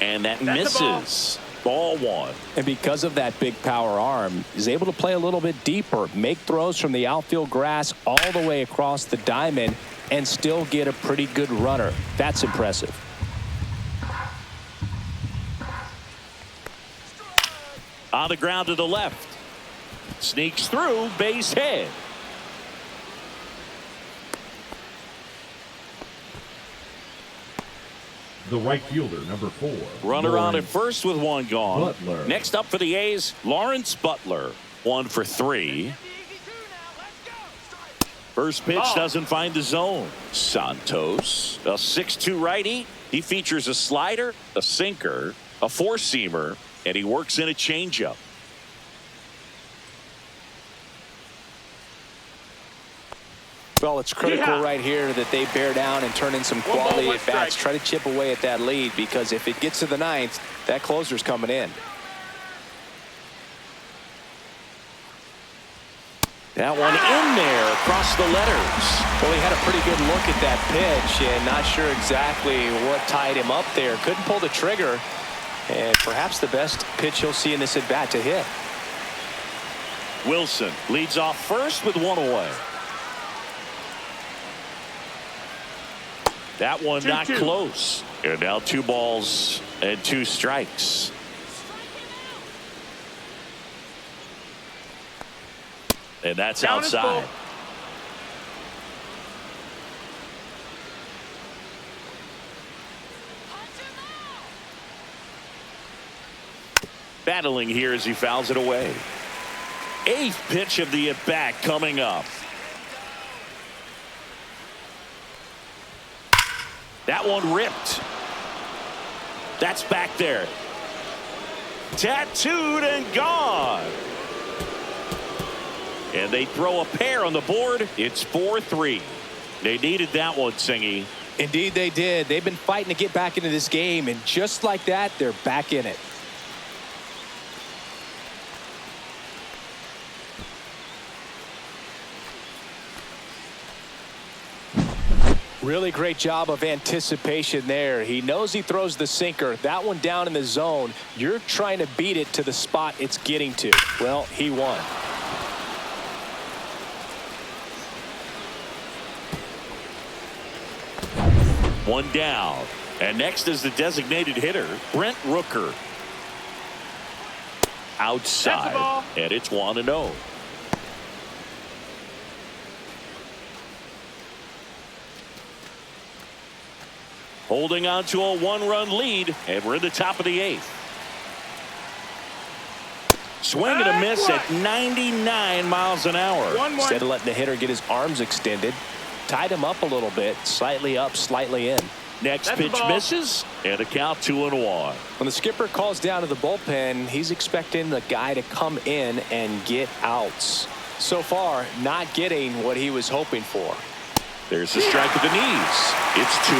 And that That's a ball. misses. Ball one. And because of that big power arm, he's able to play a little bit deeper, make throws from the outfield grass all the way across the diamond, and still get a pretty good runner. That's impressive. On the ground to the left. Sneaks through, base hit. The right fielder, number 4. Runner on at Lawrence first with one gone. Butler. Next up for the A's, Lawrence Butler. 1 for 3. First pitch doesn't find the zone. Santos, a 6'2" righty. He features a slider, a sinker, a four-seamer, and he works in a changeup. Well, it's critical right here that they bear down and turn in some One ball, quality one at bats. strike. Try to chip away at that lead, because if it gets to the 9th, that closer's coming in. That one in there across the letters. Well, he had a pretty good look at that pitch and not sure exactly what tied him up there. Couldn't pull the trigger, and perhaps the best pitch he'll see in this at bat to hit. Wilson leads off first with one away. That one not 2-2. close. And now 2 balls and 2 strikes. And that's Down is outside. full. Battling here as he fouls it away. 8th pitch of the at-bat coming up. That one ripped. That's back there. Tattooed and gone. And they throw a pair on the board. It's 4-3. They needed that one, Singy. Indeed they did. They've been fighting to get back into this game, and just like that, they're back in it. Really great job of anticipation there. He knows he throws the sinker. That one down in the zone. You're trying to beat it to the spot it's getting to. Well, he won. One down. And next is the designated hitter, Brent Rooker. Outside. And it's 1-0. Holding on to a one-run lead, and we're in the top of the 8th. Swing and a miss at 99 miles an hour. Instead of letting the hitter get his arms extended, tied him up a little bit, slightly up, slightly in. Next pitch misses, and a count 2-1. When the skipper calls down to the bullpen, he's expecting the guy to come in and get outs. So far, not getting what he was hoping for. There's a strike at the knees. It's 2-2.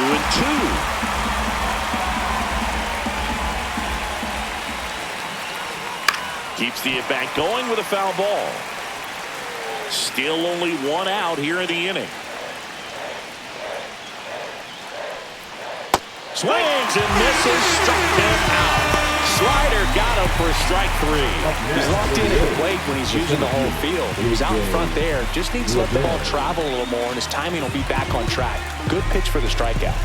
Keeps the at-bat going with a foul ball. Still only one out here in the inning. Swings and misses, struck him out. Slider got him for strike 3. He's locked in at the plate when he's using the whole field. He was out in front there. Just needs to let the ball travel a little more, and his timing will be back on track. Good pitch for the strikeout.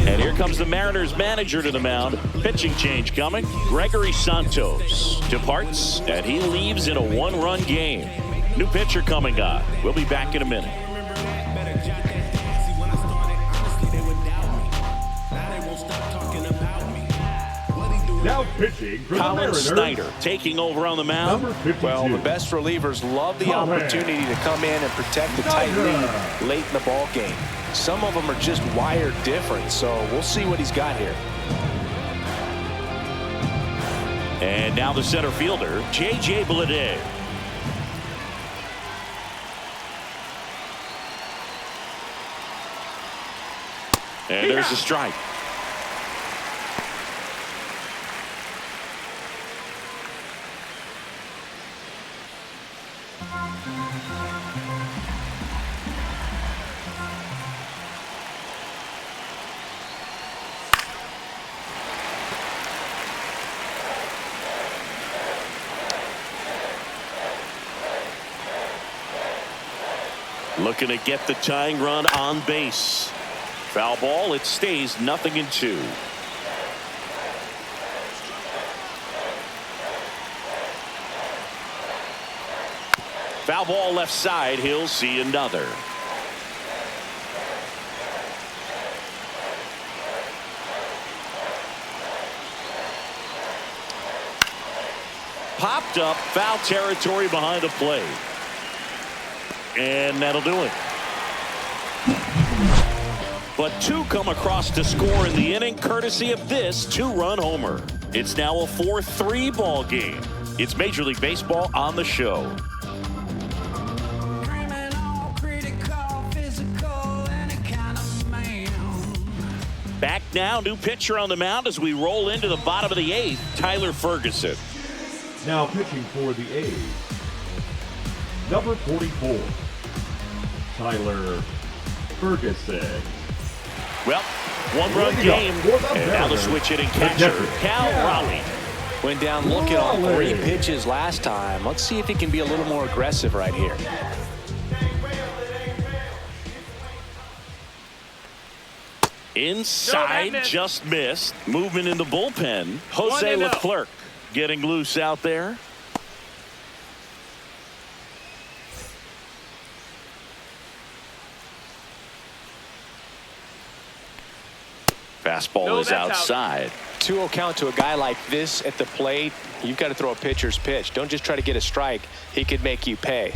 And here comes the Mariners manager to the mound. Pitching change coming. Gregory Santos departs, and he leaves in a one-run game. New pitcher coming on. We'll be back in a minute. Now pitching for the Colin Mariners, Snyder taking over on the mound. number 52. Well, the best relievers love the opportunity to come in and protect the tight lead late in the ball game. Some of them are just wired different, so we'll see what he's got here. And now the center fielder, J.J. Bleday. And there's a strike. Looking to get the tying run on base. Foul ball. It stays 0-2. Foul ball left side. He'll see another. Popped up. Foul territory behind the plate. And that'll do it. But two come across to score in the inning, courtesy of this two-run homer. It's now a 4-3 ball game. It's Major League Baseball on the show. Back now, new pitcher on the mound as we roll into the bottom of the 8th, Tyler Ferguson. Now pitching for the A's, number 44, Tyler Ferguson. Well, one-run game, and now the switch hitting catcher, Cal Raleigh. Went down looking on 3 pitches last time. Let's see if he can be a little more aggressive right here. Inside, just missed. Movement in the bullpen. Jose Leclerc getting loose out there. Fastball is outside. 2-0 count to a guy like this at the plate. You've got to throw a pitcher's pitch. Don't just try to get a strike. He could make you pay.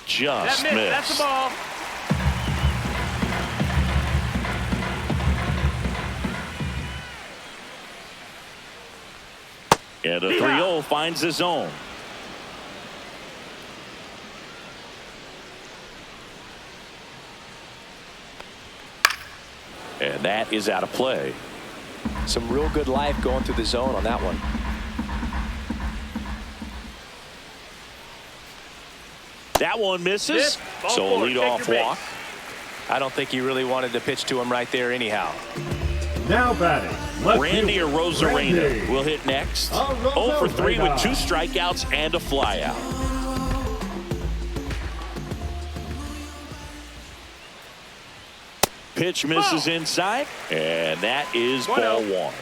Just missed. That's the ball. And a 3-0 finds his own. And that is out of play. Some real good life going through the zone on that one. That one misses. So leadoff walk. I don't think he really wanted to pitch to him right there anyhow. Now batting, Randy Arozarena will hit next. 0 for 3 with 2 strikeouts and a flyout. Pitch misses inside, and that is ball 1.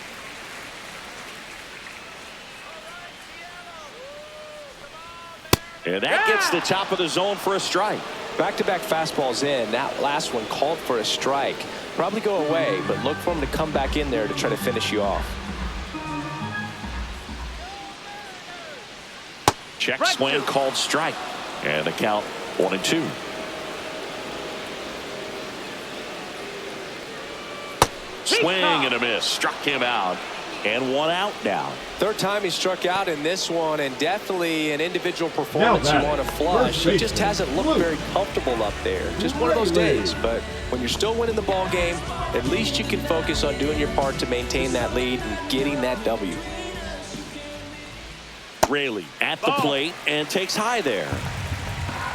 And that gets the top of the zone for a strike. Back-to-back fastballs in. That last one called for a strike. Probably go away, but look for him to come back in there to try to finish you off. Check swing called strike. And the count 1-2. Swing and a miss. Struck him out. And 1 out now. Third time he struck out in this one, and definitely an individual performance you want to flush. He just hasn't looked very comfortable up there. Just one of those days. But when you're still winning the ball game, at least you can focus on doing your part to maintain that lead and getting that W. Raley at the plate and takes high there.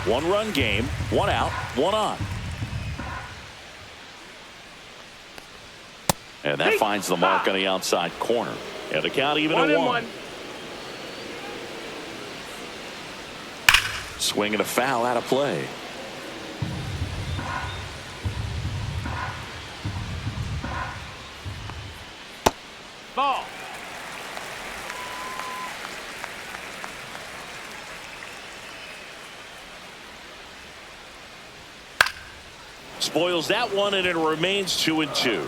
1-run game, 1 out, 1 on. And that finds the mark on the outside corner. And the count even at 1. Swing and a foul out of play. Ball. Spoils that one, and it remains 2-2.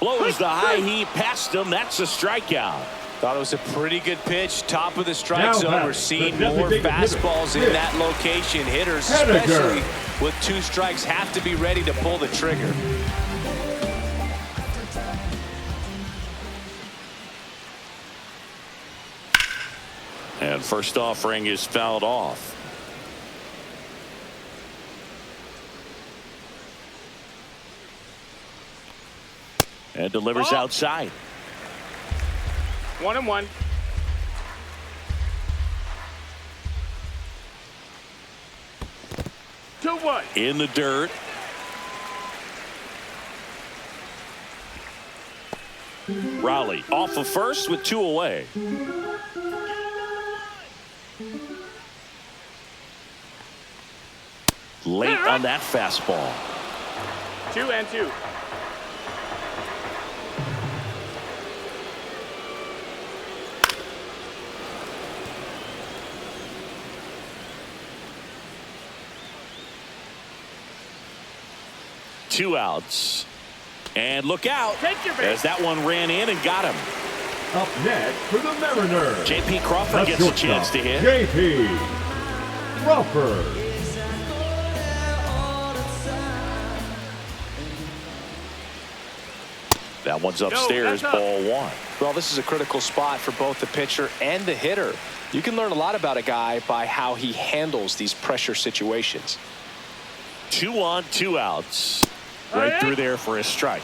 Blows the high heat past him. That's a strikeout. Thought it was a pretty good pitch. Top of the strike zone. We're seeing more fastballs in that location. Hitters, especially with 2 strikes, have to be ready to pull the trigger. And first offering is fouled off. And delivers outside. 1-1. In the dirt. Raleigh off of first with 2 away. Late on that fastball. 2-2. Two outs. And look out as that one ran in and got him. Up next for the Mariners, J.P. Crawford gets a chance to hit. J.P. Crawford. That one's upstairs, ball 1. Well, this is a critical spot for both the pitcher and the hitter. You can learn a lot about a guy by how he handles these pressure situations. 2 on, 2 outs. Right through there for a strike.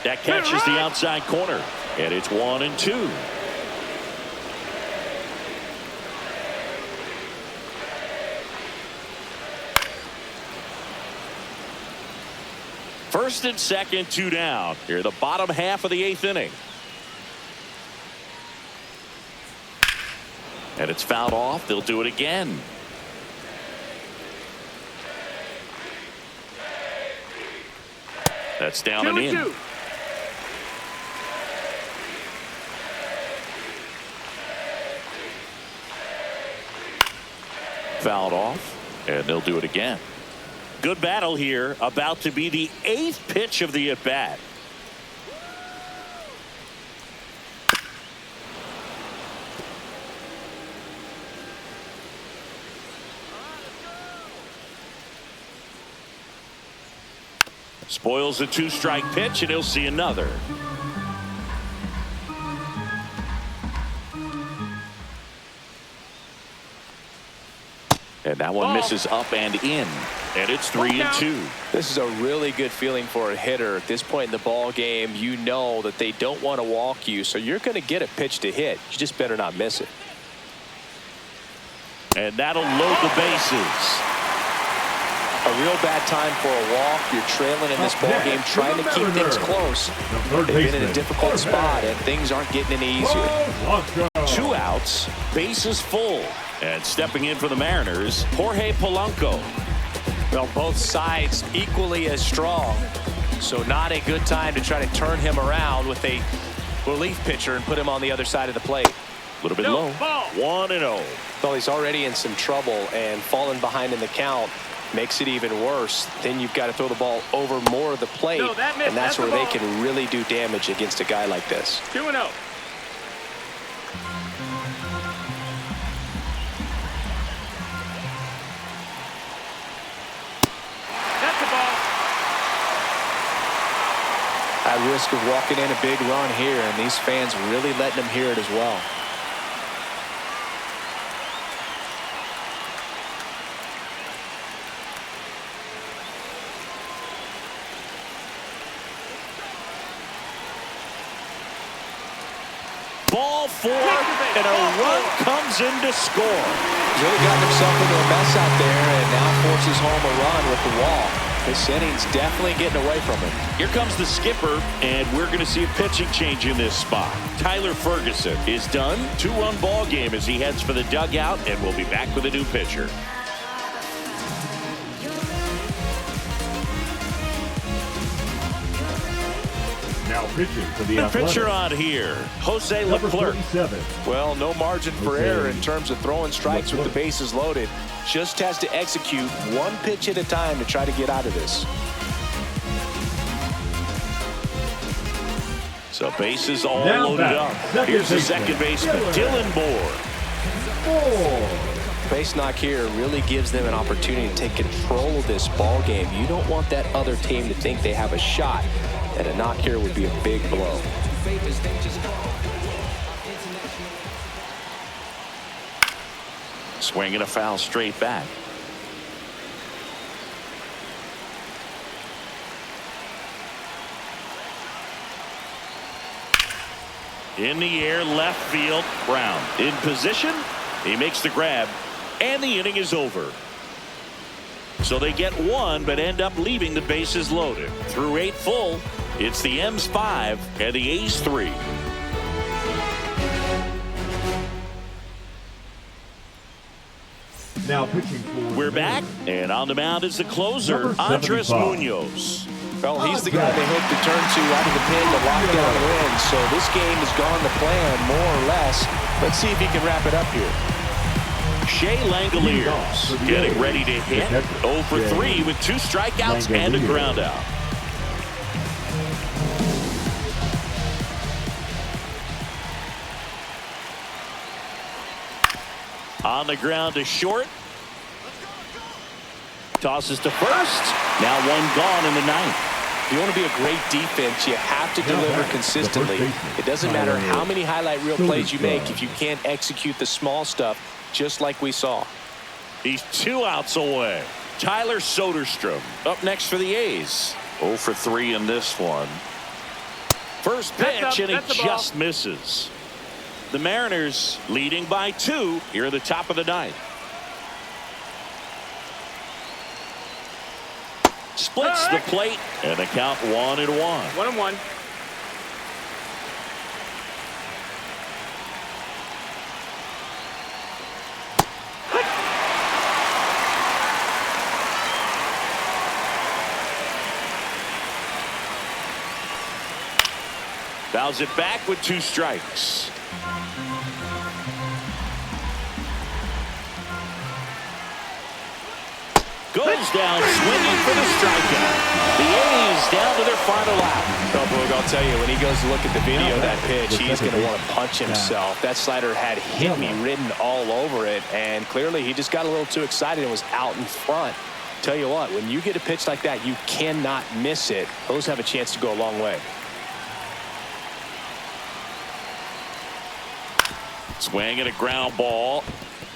That catches the outside corner, and it's 1-2. First and second, 2 down. Here, the bottom half of the 8th inning. And it's fouled off. They'll do it again. That's down and in. Fouled off, and they'll do it again. Good battle here. About to be the 8th pitch of the at-bat. Spoils the 2-strike pitch, and he'll see another. And that one misses up and in. And it's 3-2. This is a really good feeling for a hitter. At this point in the ball game, you know that they don't want to walk you, so you're going to get a pitch to hit. You just better not miss it. And that'll load the bases. A real bad time for a walk. You're trailing in this ball game, trying to keep things close. They've been in a difficult spot, and things aren't getting any easier. 2 outs, bases full. And stepping in for the Mariners, Jorge Polanco. Well, both sides equally as strong. So not a good time to try to turn him around with a relief pitcher and put him on the other side of the plate. A little bit low. 1-0. Well, he's already in some trouble, and falling behind in the count makes it even worse. Then you've got to throw the ball over more of the plate, and that's where they can really do damage against a guy like this. 2-0. That's the ball. At risk of walking in a big run here, and these fans really letting them hear it as well. Ball 4, and a run comes in to score. He's really gotten himself into a mess out there, and now forces home a run with the walk. This inning's definitely getting away from him. Here comes the skipper, and we're going to see a pitching change in this spot. Tyler Ferguson is done. 2-run ball game as he heads for the dugout, and we'll be back with a new pitcher. Now pitching for the pitcher on here, Jose Leclerc. Well, no margin for error in terms of throwing strikes with the bases loaded. Just has to execute one pitch at a time to try to get out of this. So bases all loaded up. Here's the second baseman, Dylan Moore. Base knock here really gives them an opportunity to take control of this ball game. You don't want that other team to think they have a shot, and a knock here would be a big blow. Swinging a foul straight back. In the air, left field, Brown. In position, he makes the grab, and the inning is over. So they get one, but end up leaving the bases loaded. Through 8 full, it's the M's 5 and the A's 3. Now pitching for We're back, and on the mound is the closer, Andres Munoz. Well, he's the guy they hope to turn to out of the pen to lock down the win. So this game has gone to plan, more or less. Let's see if he can wrap it up here. Shea Langoliers getting ready to hit. 0 for 3 with 2 strikeouts and a ground out. On the ground to short. Tosses to first. Now one gone in the 9th. If you want to be a great defense, you have to deliver consistently. It doesn't matter how many highlight reel plays you make if you can't execute the small stuff, just like we saw. He's 2 outs away. Tyler Soderstrom up next for the A's. 0 for 3 in this one. First pitch, and he just misses. The Mariners leading by 2 here at the top of the 9th. Splits the plate, and the count 1-1. 1-1. Fouls it back with 2 strikes. Goes down swinging for the strikeout. The A's down to their final out. Well, Boog, I'll tell you, when he goes to look at the video of that pitch, he's going to want to punch himself. That slider had hit me written all over it, and clearly he just got a little too excited and was out in front. Tell you what, when you get a pitch like that, you cannot miss it. Those have a chance to go a long way. Swing and a ground ball.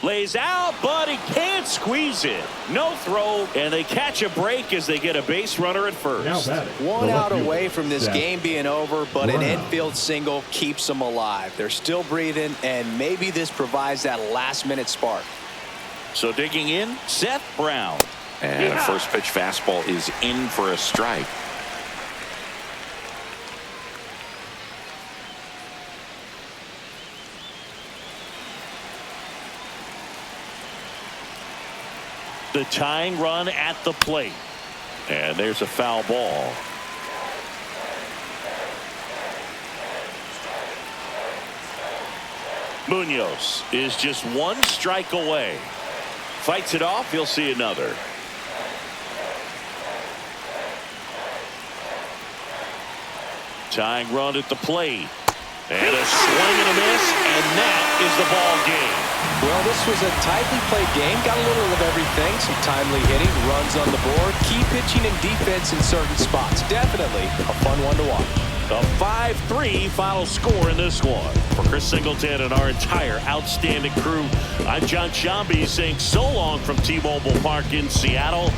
Lays out, but he can't squeeze it. No throw, and they catch a break as they get a base runner at first. One out away from this game being over, but an infield single keeps them alive. They're still breathing, and maybe this provides that last-minute spark. So digging in, Seth Brown. And a first pitch fastball is in for a strike. The tying run at the plate. And there's a foul ball. Munoz is just one strike away. Fights it off. He'll see another. Tying run at the plate. And a swing and a miss, and that is the ball game. Well, this was a tightly played game. Got a little of everything. Some timely hitting, runs on the board, key pitching and defense in certain spots. Definitely a fun one to watch. A 5-3 final score in this one. For Chris Singleton and our entire outstanding crew, I'm John Shambi saying so long from T-Mobile Park in Seattle.